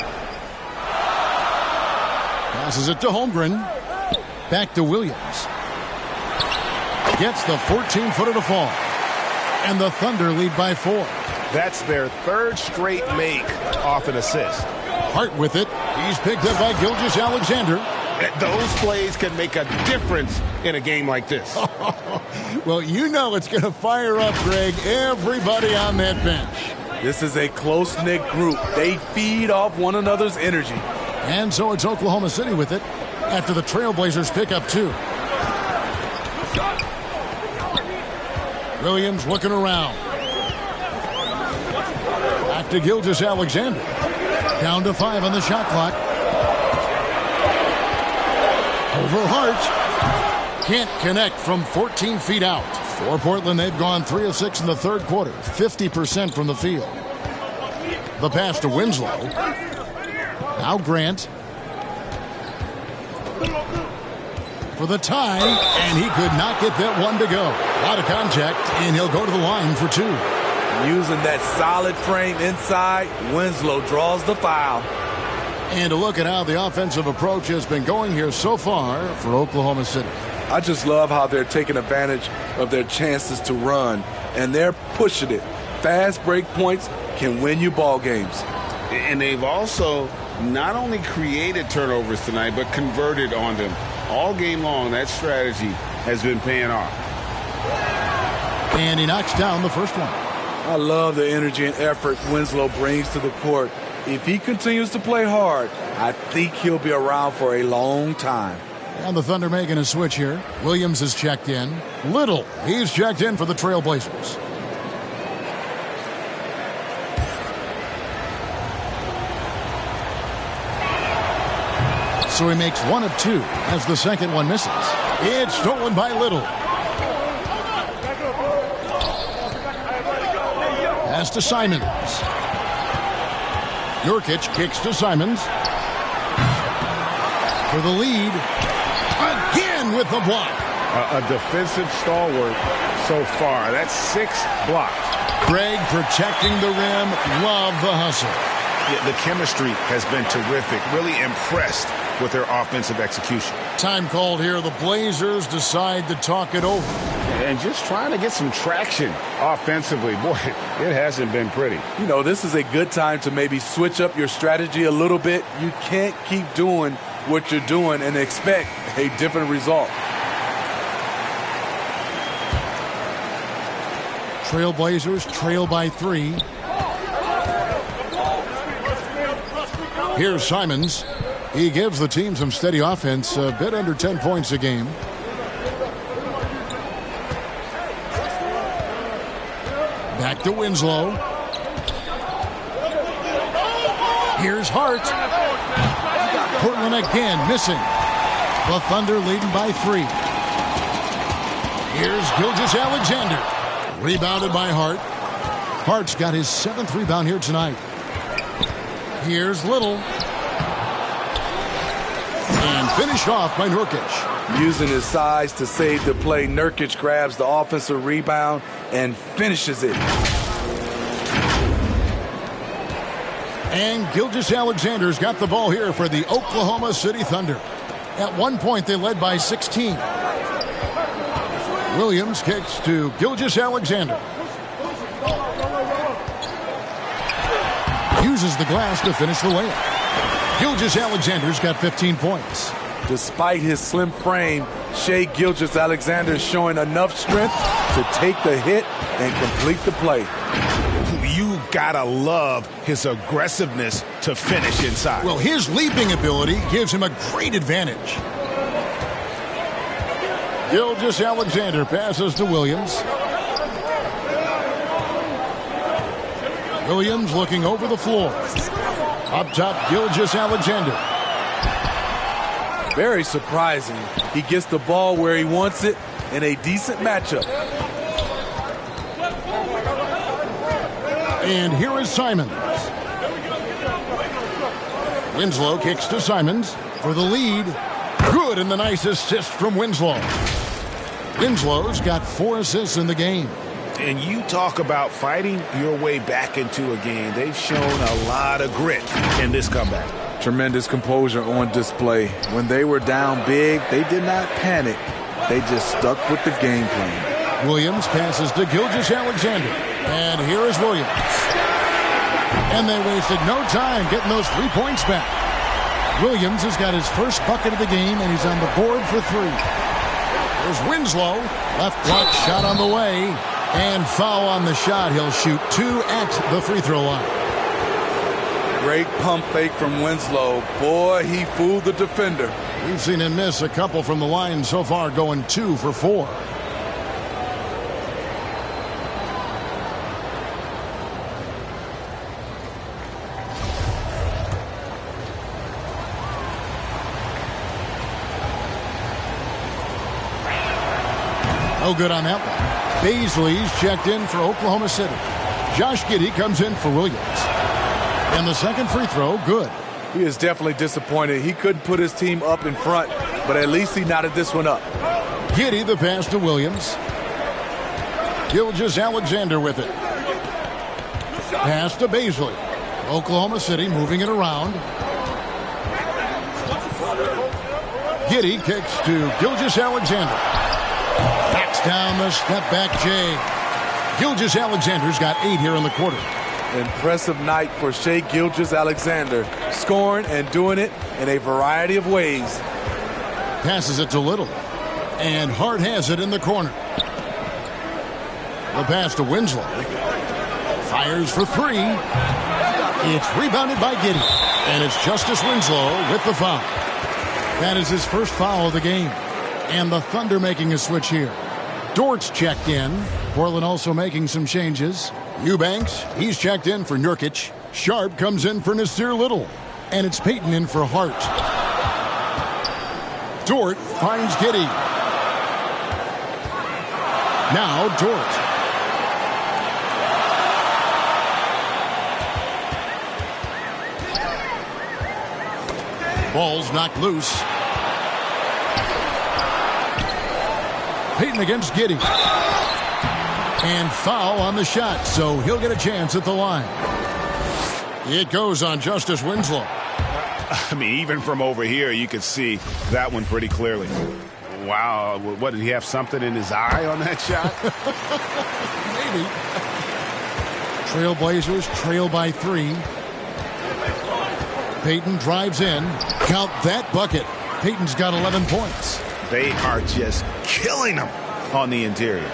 Passes it to Holmgren. Back to Williams. Gets the 14-footer to fall. And the Thunder lead by 4. That's their 3rd straight make off an assist. Hart with it. He's picked up by Gilgeous-Alexander. Those plays can make a difference in a game like this. Well, you know it's going to fire up, Greg, everybody on that bench. This is a close-knit group. They feed off one another's energy. And so it's Oklahoma City with it after the Trailblazers pick up 2. Williams looking around. Back to Gilgeous-Alexander. Down to 5 on the shot clock. Over Hart. Can't connect from 14 feet out. For Portland, they've gone 3 of 6 in the third quarter. 50% from the field. The pass to Winslow. Now Grant. For the tie, and he could not get that one to go. A lot of contact, and he'll go to the line for 2. Using that solid frame inside, Winslow draws the foul. And a look at how the offensive approach has been going here so far for Oklahoma City. I just love how they're taking advantage of their chances to run, and they're pushing it. Fast break points can win you ball games. And they've also not only created turnovers tonight, but converted on them. All game long, that strategy has been paying off. And he knocks down the first one. I love the energy and effort Winslow brings to the court. If he continues to play hard, I think he'll be around for a long time. And the Thunder making a switch here. Williams is checked in. Little, he's checked in for the Trailblazers. So he makes 1 of 2 as the second one misses. It's stolen by Little. Pass to Simons. Nurkic kicks to Simons. For the lead. Again with the block. A defensive stalwart so far. That's 6 blocks. Craig protecting the rim. Love the hustle. Yeah, the chemistry has been terrific. Really impressed with their offensive execution. Time called here. The Blazers decide to talk it over. And just trying to get some traction offensively. Boy, it hasn't been pretty. You know, this is a good time to maybe switch up your strategy a little bit. You can't keep doing what you're doing and expect a different result. Trailblazers trail by 3. Here's Simons. He gives the team some steady offense, a bit under 10 points a game. Back to Winslow. Here's Hart. Portland again missing. The Thunder leading by 3. Here's Gilgeous-Alexander. Rebounded by Hart. Hart's got his 7th rebound here tonight. Here's Little. And finished off by Nurkic. Using his size to save the play, Nurkic grabs the offensive rebound and finishes it. And Gilgeous-Alexander's got the ball here for the Oklahoma City Thunder. At one point, they led by 16. Williams kicks to Gilgeous-Alexander. Uses the glass to finish the layup. Gilgeous-Alexander's got 15 points. Despite his slim frame, Shai Gilgeous-Alexander is showing enough strength to take the hit and complete the play. You gotta love his aggressiveness to finish inside. Well, his leaping ability gives him a great advantage. Gilgeous-Alexander passes to Williams. Williams looking over the floor. Up top, Gilgeous-Alexander. Very surprising. He gets the ball where he wants it in a decent matchup. And here is Simons. Winslow kicks to Simons for the lead. Good, and the nice assist from Winslow. Winslow's got 4 assists in the game. And you talk about fighting your way back into a game. They've shown a lot of grit in this comeback. Tremendous composure on display. When they were down big, they did not panic. They just stuck with the game plan. Williams passes to Gilgeous-Alexander. And here is Williams. And they wasted no time getting those 3 points back. Williams has got his first bucket of the game, and he's on the board for 3. There's Winslow. Left block shot on the way. And foul on the shot. He'll shoot 2 at the free throw line. Great pump fake from Winslow. Boy, he fooled the defender. We've seen him miss a couple from the line so far, going 2 for 4. No good on that one. Baisley's checked in for Oklahoma City. Josh Giddey comes in for Williams. And the second free throw, good. He is definitely disappointed. He couldn't put his team up in front, but at least he knotted this one up. Giddey the pass to Williams. Gilgeous-Alexander with it. Pass to Baisley. Oklahoma City moving it around. Giddey kicks to Gilgeous-Alexander. Backs down the step back Jay. Gilgeous-Alexander's got 8 here in the quarter. Impressive night for Shai Gilgeous-Alexander, scoring and doing it in a variety of ways. Passes it to Little. And Hart has it in the corner. The pass to Winslow. Fires for 3. It's rebounded by Giddey. And it's Justice Winslow with the foul. That is his first foul of the game. And the Thunder making a switch here. Dort's checked in. Portland also making some changes. Eubanks, he's checked in for Nurkic. Sharp comes in for Nasir Little. And it's Payton in for Hart. Dort finds Giddey. Now Dort. Ball's knocked loose. Payton against Giddey. And foul on the shot, so he'll get a chance at the line. It goes on Justice Winslow. I mean, even from over here, you could see that one pretty clearly. Wow, what, did he have something in his eye on that shot? Maybe. Trailblazers trail by 3. Payton drives in. Count that bucket. Payton's got 11 points. They are just killing him on the interior.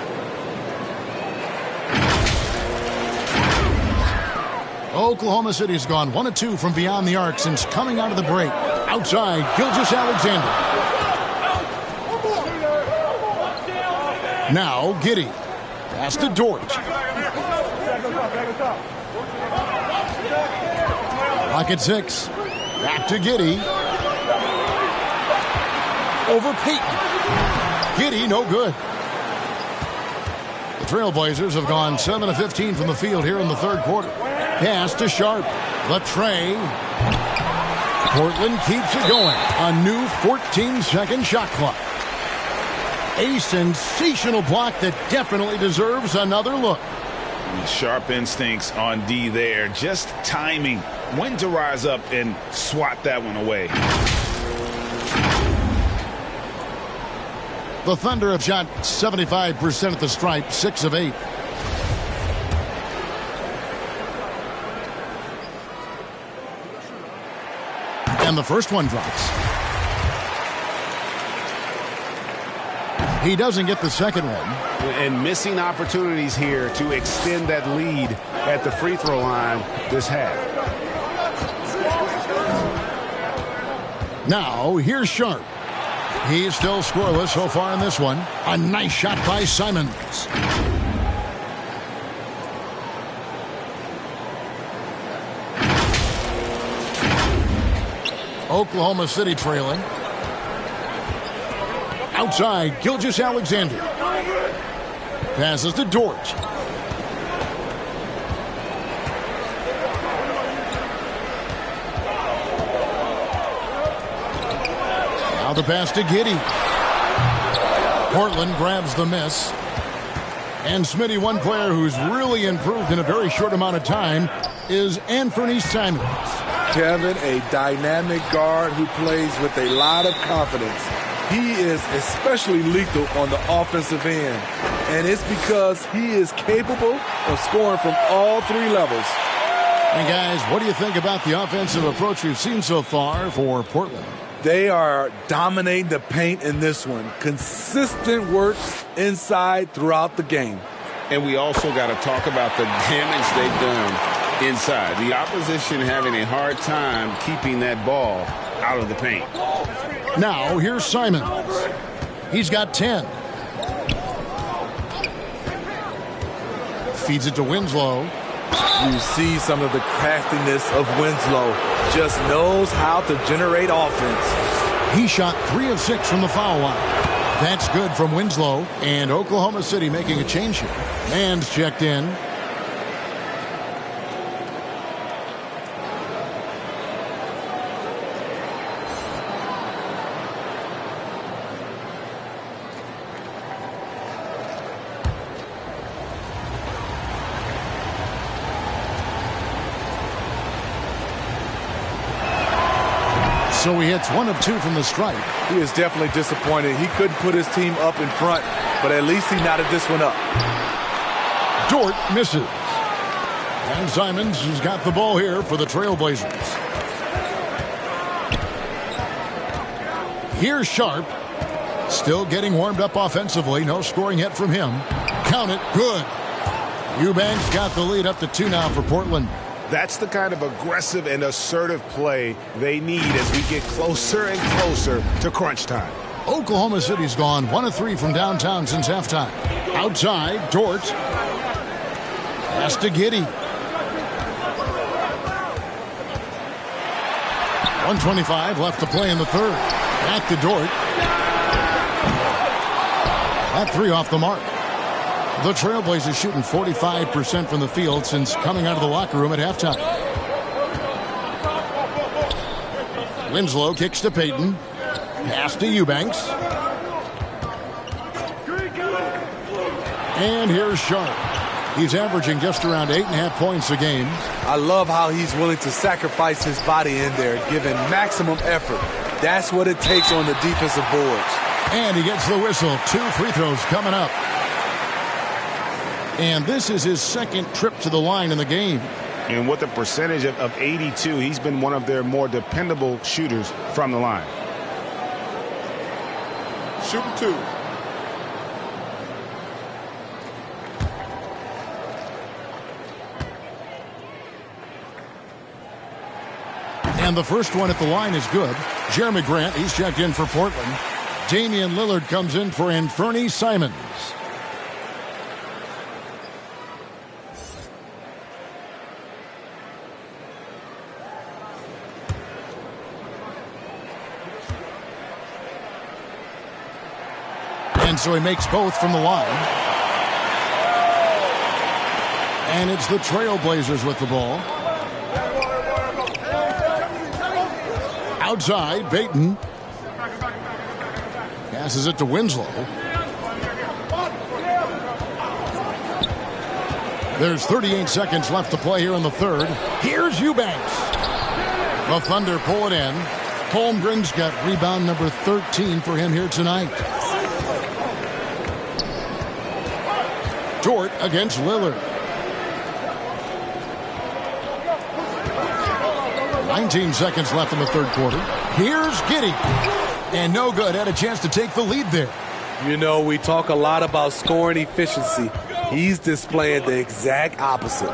Oklahoma City's gone 1 of 2 from beyond the arc since coming out of the break. Outside, Gilgeous-Alexander. Now, Giddey. Pass to Dort. Pocket 6. Back to Giddey. Over Payton. Giddey, no good. The Trailblazers have gone 7 of 15 from the field here in the third quarter. Pass to Sharp. The tray. Portland keeps it going. A new 14-second shot clock. A sensational block that definitely deserves another look. Sharp instincts on D there. Just timing when to rise up and swat that one away. The Thunder have shot 75% at the stripe, 6 of 8. And the first one drops. He doesn't get the second one. And missing opportunities here to extend that lead at the free throw line this half. Now, here's Sharp. He's still scoreless so far in this one. A nice shot by Simons. Oklahoma City trailing. Outside, Gilgeous-Alexander. Passes to Dort. Now the pass to Giddey. Portland grabs the miss. And Smitty, one player who's really improved in a very short amount of time is Anthony Simons. Kevin, a dynamic guard who plays with a lot of confidence. He is especially lethal on the offensive end, and it's because he is capable of scoring from all 3 levels. And guys, what do you think about the offensive approach we've seen so far for Portland? They are dominating the paint in this one. Consistent work inside throughout the game. And we also got to talk about the damage they've done inside. The opposition having a hard time keeping that ball out of the paint. Now, here's Simons. He's got 10. Feeds it to Winslow. You see some of the craftiness of Winslow. Just knows how to generate offense. He shot 3 of 6 from the foul line. That's good from Winslow. And Oklahoma City making a change here. Man's checked in. So he hits 1 of 2 from the stripe. He is definitely disappointed. He couldn't put his team up in front, but at least he knotted this one up. Dort misses. And Simons has got the ball here for the Trailblazers. Here's Sharp. Still getting warmed up offensively. No scoring yet from him. Count it. Good. Eubanks got the lead up to 2 now for Portland. That's the kind of aggressive and assertive play they need as we get closer and closer to crunch time. Oklahoma City's gone 1 of 3 from downtown since halftime. Outside, Dort. Pass to Giddey. 1:25 left to play in the third. Back to Dort. That 3 off the mark. The Trailblazers shooting 45% from the field since coming out of the locker room at halftime. Winslow kicks to Payton. Pass to Eubanks. And here's Sharp. He's averaging just around 8.5 points a game. I love how he's willing to sacrifice his body in there, giving maximum effort. That's what it takes on the defensive boards. And he gets the whistle. 2 free throws coming up. And this is his second trip to the line in the game. And with a percentage of 82, he's been one of their more dependable shooters from the line. Shooting 2. And the first one at the line is good. Jeremy Grant, he's checked in for Portland. Damian Lillard comes in for Anthony Simons. And so he makes both from the line. And it's the Trailblazers with the ball. Outside, Payton. Passes it to Winslow. There's 38 seconds left to play here in the third. Here's Eubanks. The Thunder pull it in. Holmgren's got rebound number 13 for him here tonight. Dort against Lillard. 19 seconds left in the third quarter. Here's Giddey. And no good. Had a chance to take the lead there. You know, we talk a lot about scoring efficiency. He's displaying the exact opposite.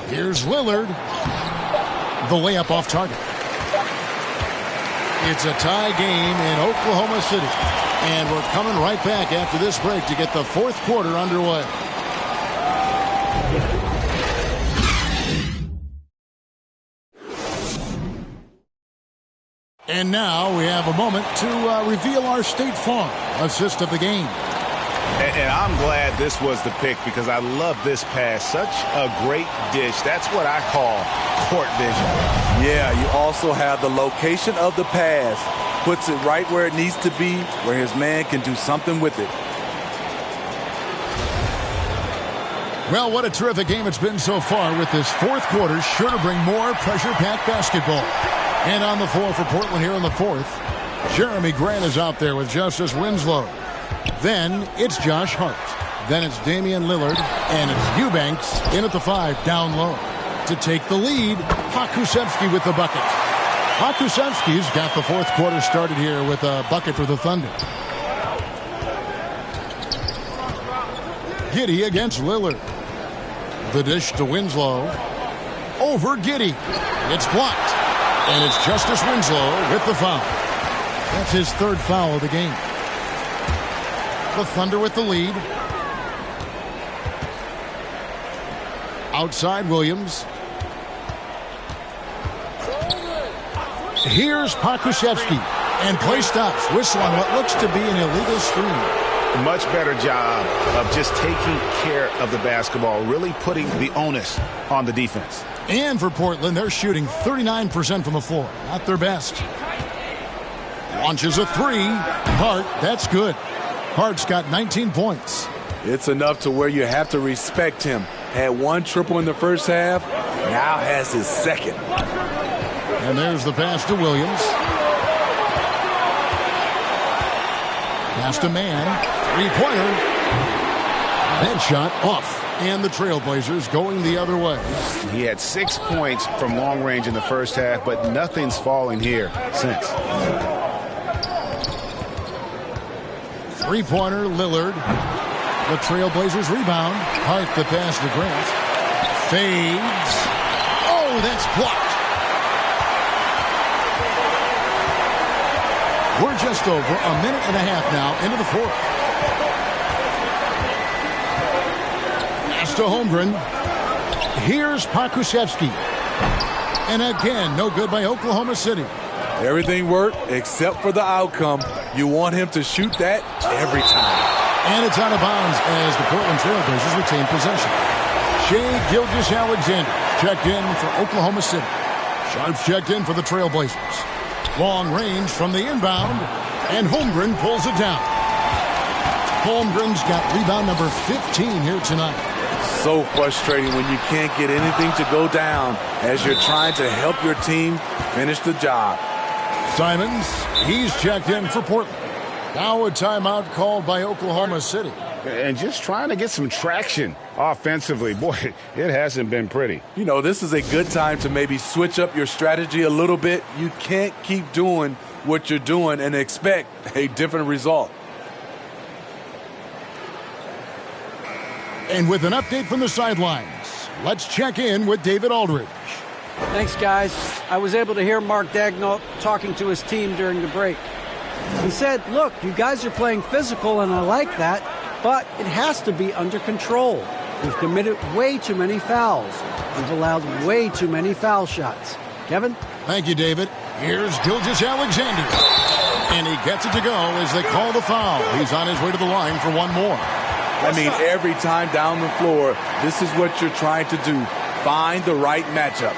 Here's Lillard. The layup off target. It's a tie game in Oklahoma City. And we're coming right back after this break to get the fourth quarter underway. And now we have a moment to reveal our State Farm assist of the game. And I'm glad this was the pick because I love this pass. Such a great dish. That's what I call court vision. Yeah, you also have the location of the pass. Puts it right where it needs to be, where his man can do something with it. Well, what a terrific game it's been so far with this fourth quarter. Sure to bring more pressure-packed basketball. And on the floor for Portland here in the fourth, Jeremy Grant is out there with Justice Winslow. Then it's Josh Hart. Then it's Damian Lillard. And it's Eubanks in at the 5 down low. To take the lead, Pokusevski with the bucket. Pokusevski's got the fourth quarter started here with a bucket for the Thunder. Giddey against Lillard. The dish to Winslow. Over Giddey. It's blocked. And it's Justice Winslow with the foul. That's his third foul of the game. The Thunder with the lead. Outside Williams. Here's Pokusevski. And play stops. Whistle on what looks to be an illegal screen. Much better job of just taking care of the basketball, really putting the onus on the defense. And for Portland, they're shooting 39% from the floor. Not their best. Launches a 3. Hart, that's good. Hart's got 19 points. It's enough to where you have to respect him. Had 1 triple in the first half, now has his second. And there's the pass to Williams. Pass to Mann. 3-pointer. That shot off. And the Trailblazers going the other way. He had 6 points from long range in the first half, but nothing's falling here since. 3-pointer, Lillard. The Trailblazers rebound. Hart the pass to Grant. Fades. Oh, that's blocked. We're just over a minute and a half now into the fourth. Pass to Holmgren. Here's Pokusevski. And again, no good by Oklahoma City. Everything worked except for the outcome. You want him to shoot that every time. And it's out of bounds as the Portland Trailblazers retain possession. Shai Gilgeous-Alexander checked in for Oklahoma City. Sharps checked in for the Trailblazers. Long range from the inbound, and Holmgren pulls it down. Holmgren's got rebound number 15 here tonight. So frustrating when you can't get anything to go down as you're trying to help your team finish the job. Simons, he's checked in for Portland. Now a timeout called by Oklahoma City. And just trying to get some traction offensively. Boy, it hasn't been pretty. You know, this is a good time to maybe switch up your strategy a little bit. You can't keep doing what you're doing and expect a different result. And with an update from the sidelines, let's check in with David Aldridge. Thanks, guys. I was able to hear Mark Daigneault talking to his team during the break. He said, look, you guys are playing physical, and I like that, but it has to be under control. We've committed way too many fouls. We've allowed way too many foul shots. Kevin? Thank you, David. Here's Gilgeous-Alexander. And he gets it to go as they call the foul. He's on his way to the line for one more. I mean, every time down the floor, this is what you're trying to do. Find the right matchup.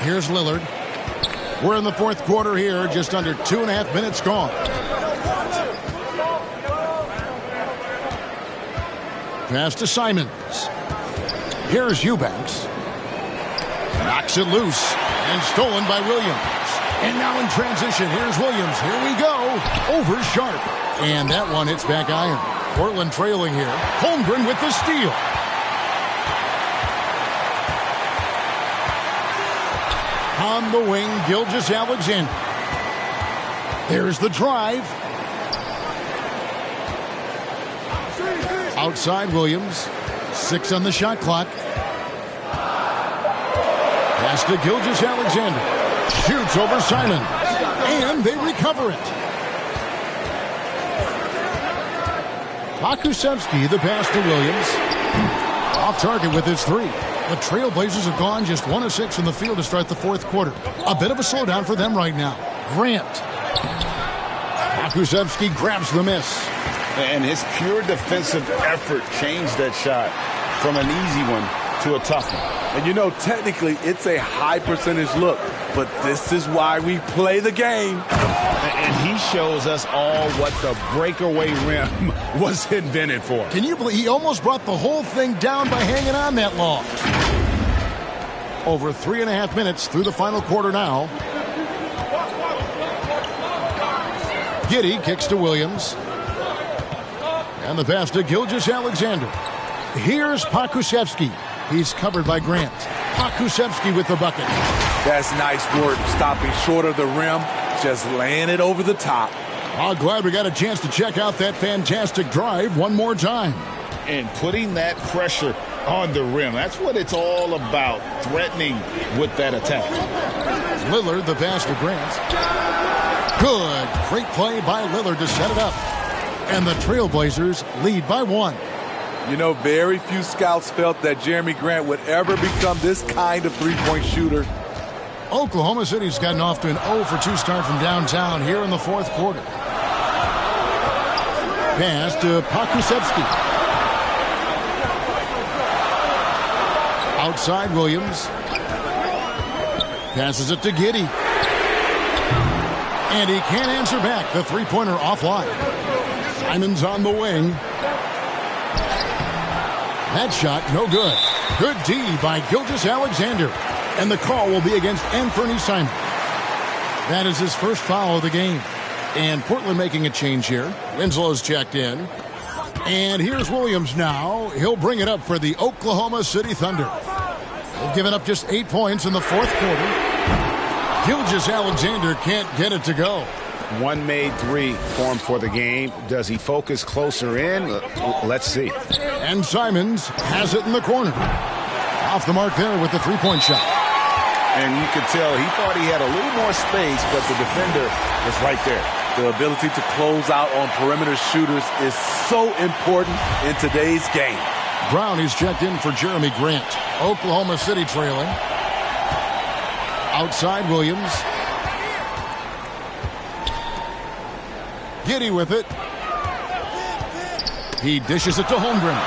Here's Lillard. We're in the fourth quarter here, just under 2.5 minutes gone. Pass to Simons. Here's Eubanks. Knocks it loose and stolen by Williams. And now in transition, here's Williams. Here we go. Over Sharp. And that one hits back iron. Portland trailing here. Holmgren with the steal. On the wing, Gilgeous-Alexander. There's the drive. Outside Williams. 6 on the shot clock. Pass to Gilgeous-Alexander. Shoots over Simons. And they recover it. Pakusevsky, the pass to Williams. Off target with his 3. The Trailblazers have gone just 1 of 6 from the field to start the fourth quarter. A bit of a slowdown for them right now. Grant. Pakusevsky grabs the miss. And his pure defensive effort changed that shot from an easy one to a tough one. And you know, technically, it's a high percentage look, but this is why we play the game. And he shows us all what the breakaway rim was invented for. Can you believe he almost brought the whole thing down by hanging on that long? Over 3.5 minutes through the final quarter now. Giddey kicks to Williams. And the pass to Gilgeous-Alexander. Here's Pakusevsky. He's covered by Grant. Pakusevsky with the bucket. That's nice work, stopping short of the rim, just laying it over the top. Oh, glad we got a chance to check out that fantastic drive one more time. And putting that pressure on the rim. That's what it's all about, threatening with that attack. Lillard, the pass to Grant. Good. Great play by Lillard to set it up. And the Trailblazers lead by 1. You know, very few scouts felt that Jeremy Grant would ever become this kind of three-point shooter. Oklahoma City's gotten off to an 0-for-2 start from downtown here in the fourth quarter. Pass to Pakusevsky. Outside Williams. Passes it to Giddey. And he can't answer back. The three-pointer offline. Simons on the wing. That shot, no good. Good D by Gilgeous-Alexander. And the call will be against Anthony Simons. That is his first foul of the game. And Portland making a change here. Winslow's checked in. And here's Williams now. He'll bring it up for the Oklahoma City Thunder. They've given up just 8 points in the fourth quarter. Gilgeous-Alexander can't get it to go. One made 3 for him for the game. Does he focus closer in? Let's see. And Simons has it in the corner. Off the mark there with the three-point shot. And you could tell he thought he had a little more space, but the defender was right there. The ability to close out on perimeter shooters is so important in today's game. Brown is checked in for Jeremy Grant. Oklahoma City trailing. Outside Williams. Giddey with it. He dishes it to Holmgren.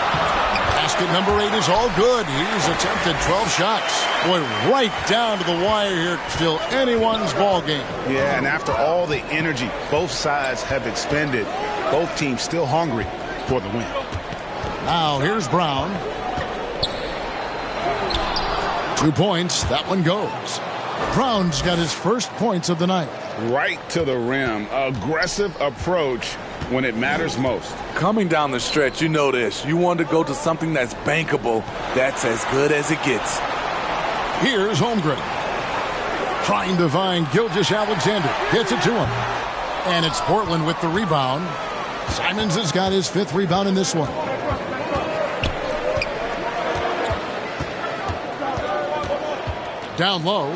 Basket number 8 is all good. He's attempted 12 shots. Boy, right down to the wire here. Still anyone's ball game. Yeah, and after all the energy both sides have expended, both teams still hungry for the win. Now here's Brown. 2 points. That one goes. Brown's got his first points of the night. Right to the rim. Aggressive approach when it matters most. Coming down the stretch, you know this. You want to go to something that's bankable. That's as good as it gets. Here's Holmgren. Trying to find Gilgeous-Alexander. Gets it to him. And it's Portland with the rebound. Simons has got his 5th rebound in this one. Down low.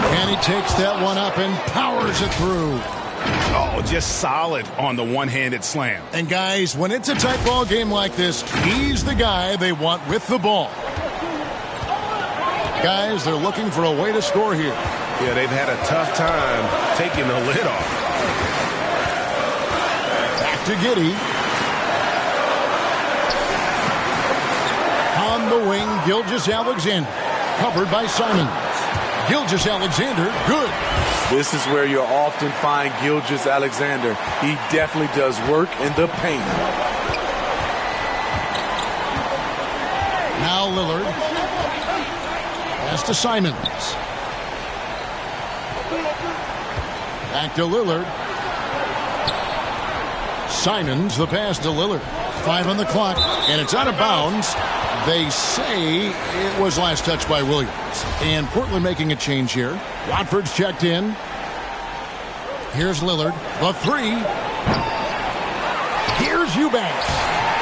And he takes that one up and powers it through. Oh, just solid on the one-handed slam. And guys, when it's a tight ball game like this, he's the guy they want with the ball. Guys, they're looking for a way to score here. Yeah, they've had a tough time taking the lid off. Back to Giddey. On the wing, Gilgeous-Alexander. Covered by Simons. Gilgeous-Alexander, good. This is where you'll often find Gilgeous-Alexander. He definitely does work in the paint. Now Lillard. Pass to Simons. Back to Lillard. Simons, the pass to Lillard. 5 on the clock, and it's out of bounds. They say it was last touched by Williams. And Portland making a change here. Watford's checked in. Here's Lillard. The 3. Here's Eubanks.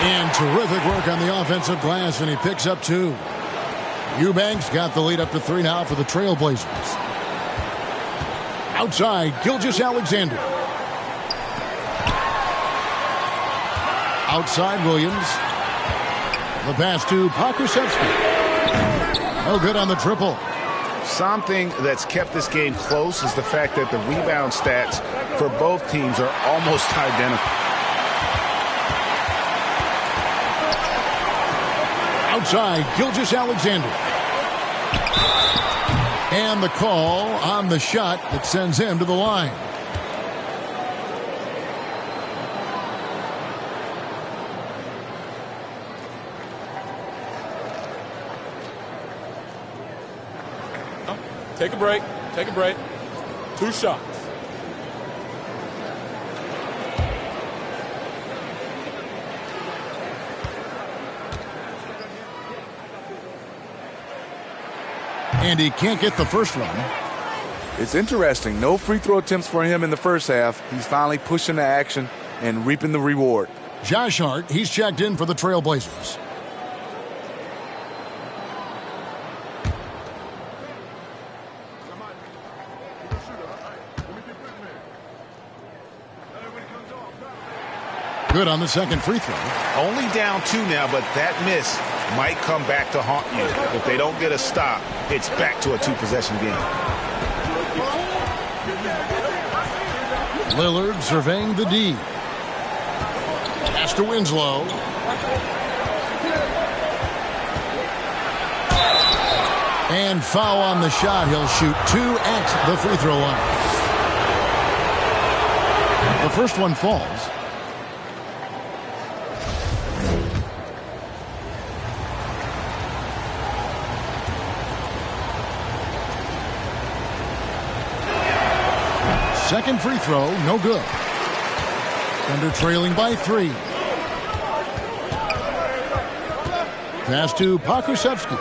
And terrific work on the offensive glass, and he picks up 2. Eubanks got the lead up to 3 now for the Trailblazers. Outside, Gilgeous-Alexander. Outside, Williams. The pass to Pokusevski. No good on the triple. Something that's kept this game close is the fact that the rebound stats for both teams are almost identical. Outside, Gilgeous-Alexander. And the call on the shot that sends him to the line. Take a break. Take a break. 2 shots. And he can't get the first one. It's interesting. No free throw attempts for him in the first half. He's finally pushing the action and reaping the reward. Josh Hart, he's checked in for the Trailblazers. Good on the second free throw. Only down 2 now, but that miss might come back to haunt you. If they don't get a stop, it's back to a 2-possession game. Lillard surveying the D. Pass to Winslow. And foul on the shot. He'll shoot 2 at the free throw line. The first one falls. Second free throw, no good. Thunder trailing by 3. Pass to Pokusevski.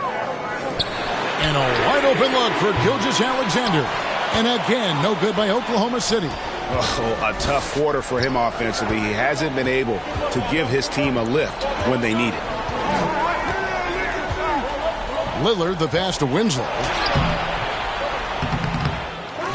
And a wide open look for Gilgeous-Alexander. And again, no good by Oklahoma City. Oh, a tough quarter for him offensively. He hasn't been able to give his team a lift when they need it. Lillard, the pass to Winslow.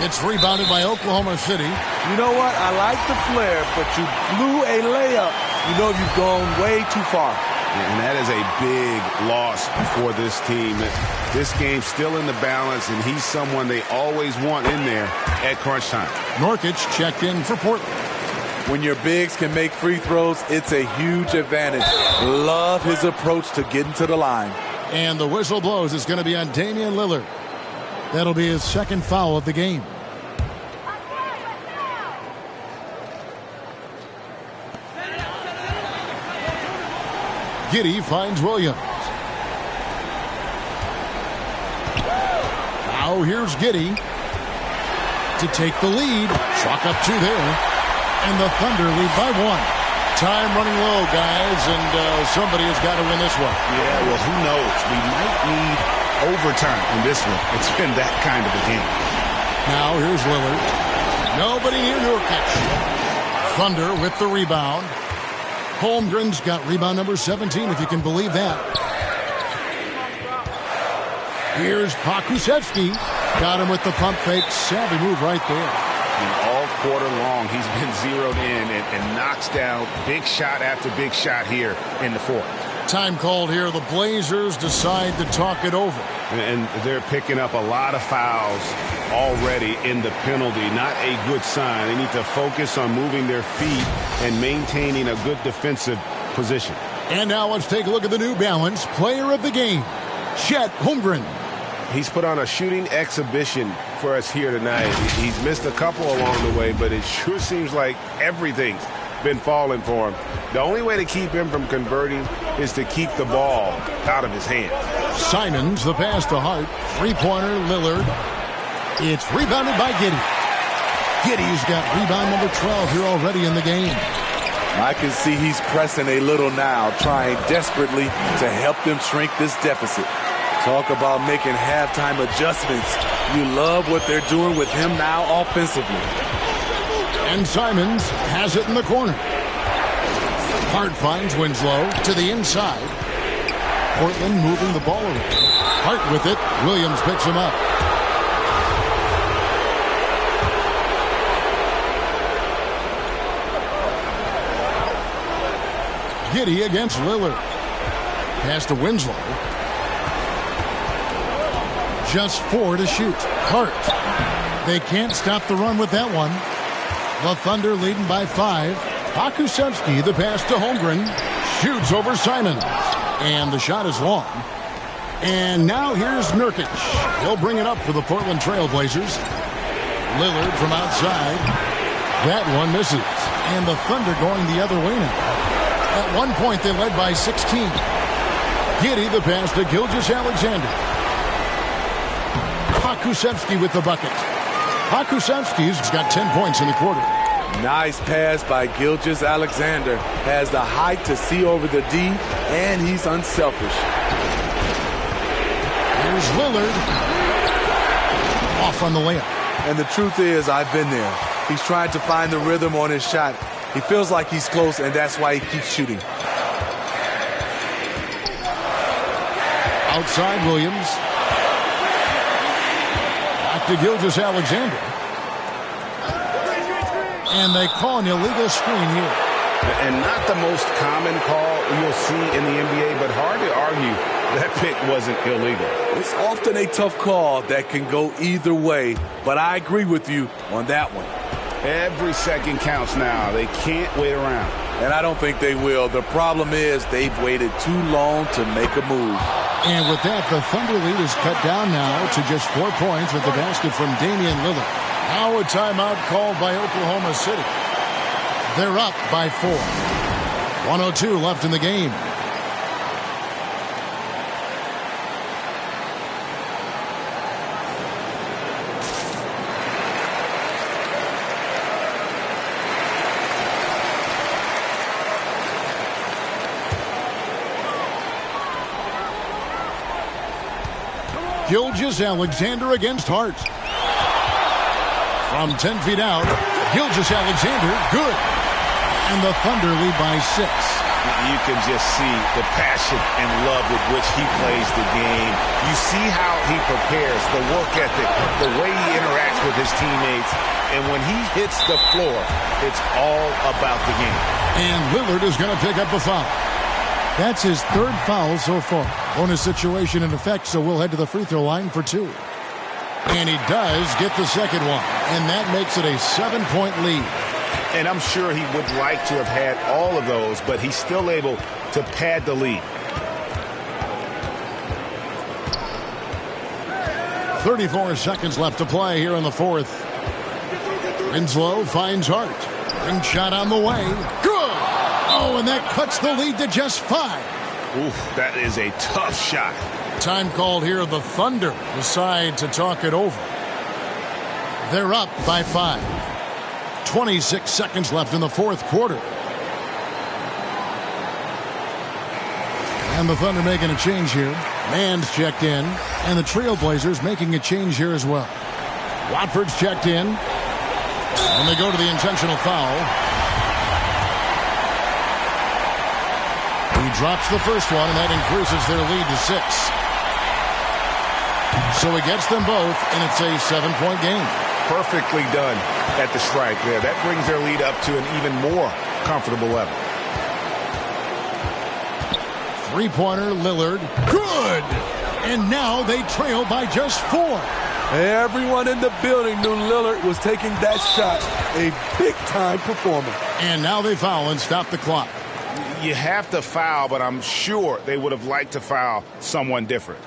It's rebounded by Oklahoma City. You know what? I like the flair, but you blew a layup. You know you've gone way too far. And that is a big loss for this team. This game's still in the balance, and he's someone they always want in there at crunch time. Nurkic checked in for Portland. When your bigs can make free throws, it's a huge advantage. Love his approach to getting to the line. And the whistle blows. It's going to be on Damian Lillard. That'll be his second foul of the game. Giddey finds Williams. Now here's Giddey to take the lead. Chalk up 2 there. And the Thunder lead by 1. Time running low, guys, and somebody has got to win this one. Yeah, well, who knows? We might need overtime in this one. It's been that kind of a game. Now here's Lillard. Nobody near Nurkic. Thunder with the rebound. Holmgren's got rebound number 17, if you can believe that. Here's Pokusevski. Got him with the pump fake. Savvy move right there. And all quarter long, he's been zeroed in and knocks down big shot after big shot here in the fourth. Time called here. The Blazers decide to talk it over. And they're picking up a lot of fouls already in the penalty. Not a good sign. They need to focus on moving their feet and maintaining a good defensive position. And now let's take a look at the New Balance player of the game, Chet Holmgren. He's put on a shooting exhibition for us here tonight. He's missed a couple along the way, but it sure seems like everything's been falling for him. The only way to keep him from converting is to keep the ball out of his hands. Simons, the pass to Hart. Three-pointer, Lillard. It's rebounded by Giddey. Giddey's got rebound number 12 here already in the game. I can see he's pressing a little now, trying desperately to help them shrink this deficit. Talk about making halftime adjustments. You love what they're doing with him now offensively. And Simons has it in the corner. Hart finds Winslow to the inside. Portland moving the ball around. Hart with it. Williams picks him up. Giddey against Lillard. Pass to Winslow. Just 4 to shoot. Hart. They can't stop the run with that one. The Thunder leading by 5. Pokusevski, the pass to Holmgren. Shoots over Simons. And the shot is long. And now here's Nurkic. He'll bring it up for the Portland Trailblazers. Lillard from outside. That one misses. And the Thunder going the other way now. At one point, they led by 16. Giddey, the pass to Gilgeous-Alexander. Pokusevski with the bucket. Pokusevski's got 10 points in the quarter. Nice pass by Gilgeous-Alexander. Has the height to see over the D, and he's unselfish. Here's Lillard. Off on the layup. And the truth is, I've been there. He's trying to find the rhythm on his shot. He feels like he's close, and that's why he keeps shooting. Outside Williams. Back to Gilgeous-Alexander. And they call an illegal screen here. And not the most common call you'll see in the NBA, but hard to argue that pick wasn't illegal. It's often a tough call that can go either way, but I agree with you on that one. Every second counts now. They can't wait around. And I don't think they will. The problem is they've waited too long to make a move. And with that, the Thunder lead is cut down now to just 4 points with the basket from Damian Lillard. Now a timeout called by Oklahoma City. They're up by 4. 1:02 left in the game. Gilgeous-Alexander against Hart. From 10 feet out, Gilgeous-Alexander, good. And the Thunder lead by 6. You can just see the passion and love with which he plays the game. You see how he prepares, the work ethic, the way he interacts with his teammates. And when he hits the floor, it's all about the game. And Lillard is going to pick up a foul. That's his third foul so far. Bonus situation in effect, so we'll head to the free throw line for 2. And he does get the second one. And that makes it a 7-point lead. And I'm sure he would like to have had all of those, but he's still able to pad the lead. 34 seconds left to play here in the fourth. Winslow finds Hart. Ring shot on the way. Good! Oh, and that cuts the lead to just 5. Oof, that is a tough shot. Time called here. The Thunder decide to talk it over. They're up by 5. 26 seconds left in the fourth quarter. And the Thunder making a change here. Mann's checked in. And the Trailblazers making a change here as well. Watford's checked in. And they go to the intentional foul. He drops the first one, and that increases their lead to 6. So he gets them both, and it's a 7-point game. Perfectly done at the stripe there. That brings their lead up to an even more comfortable level. Three-pointer, Lillard. Good! And now they trail by just 4. Everyone in the building knew Lillard was taking that shot. A big-time performance. And now they foul and stop the clock. You have to foul, but I'm sure they would have liked to foul someone different.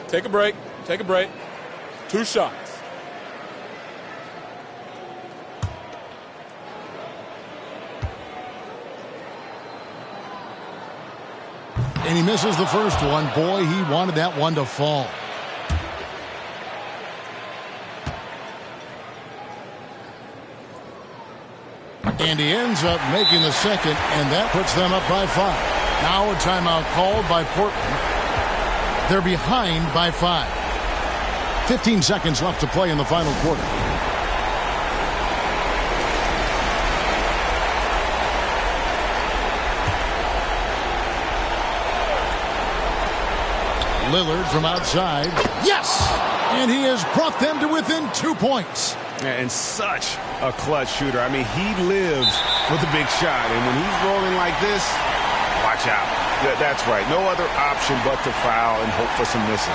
Take a break. Take a break. 2 shots. And he misses the first one. Boy, he wanted that one to fall. And he ends up making the second, and that puts them up by 5. Now a timeout called by Portland. They're behind by 5. 15 seconds left to play in the final quarter. Lillard from outside. Yes! And he has brought them to within 2 points. And such a clutch shooter. I mean, he lives with a big shot. And when he's rolling like this, watch out. That's right. No other option but to foul and hope for some misses.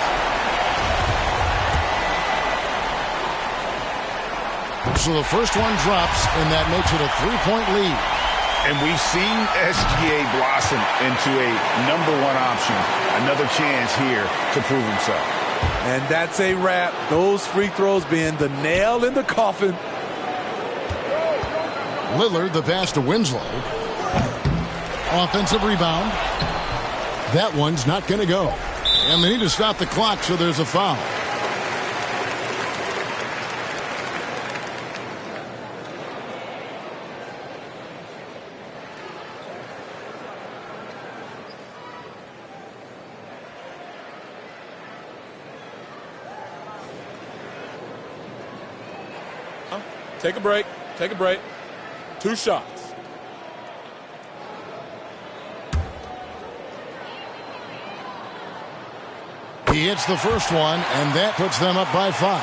So the first one drops, and that makes it a 3-point lead. And we've seen SGA blossom into a #1 option. Another chance here to prove himself. And that's a wrap. Those free throws being the nail in the coffin. Lillard, the pass to Winslow. Offensive rebound. That one's not going to go. And they need to stop the clock, so there's a foul. Take a break. Take a break. 2 shots. He hits the first one, and that puts them up by 5.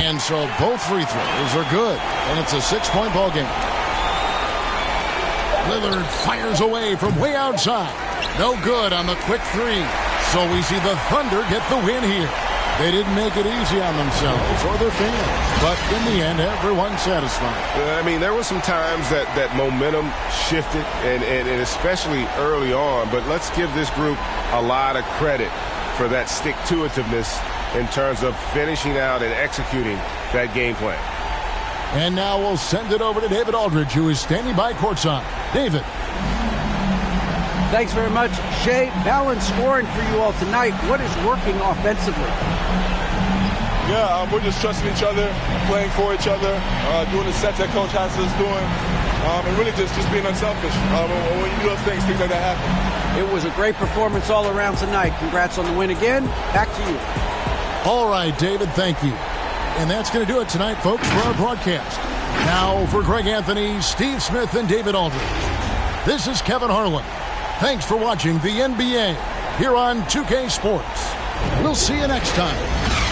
And so both free throws are good, and it's a 6-point ball game. Lillard fires away from way outside. No good on the quick 3. So we see the Thunder get the win here. They didn't make it easy on themselves or their fans, but in the end, everyone's satisfied. I mean, there were some times that momentum shifted, and especially early on, but let's give this group a lot of credit for that stick-to-itiveness in terms of finishing out and executing that game plan. And now we'll send it over to David Aldridge, who is standing by courtside. David. Thanks very much, Shea. Balanced scoring for you all tonight. What is working offensively? Yeah, we're just trusting each other, playing for each other, doing the sets that Coach has us doing. and really just being unselfish. When you do those things like that happen. It was a great performance all around tonight. Congrats on the win again. Back to you. All right, David, thank you. And that's going to do it tonight, folks, for our broadcast. Now, for Greg Anthony, Steve Smith, and David Aldridge, this is Kevin Harlan. Thanks for watching the NBA here on 2K Sports. We'll see you next time.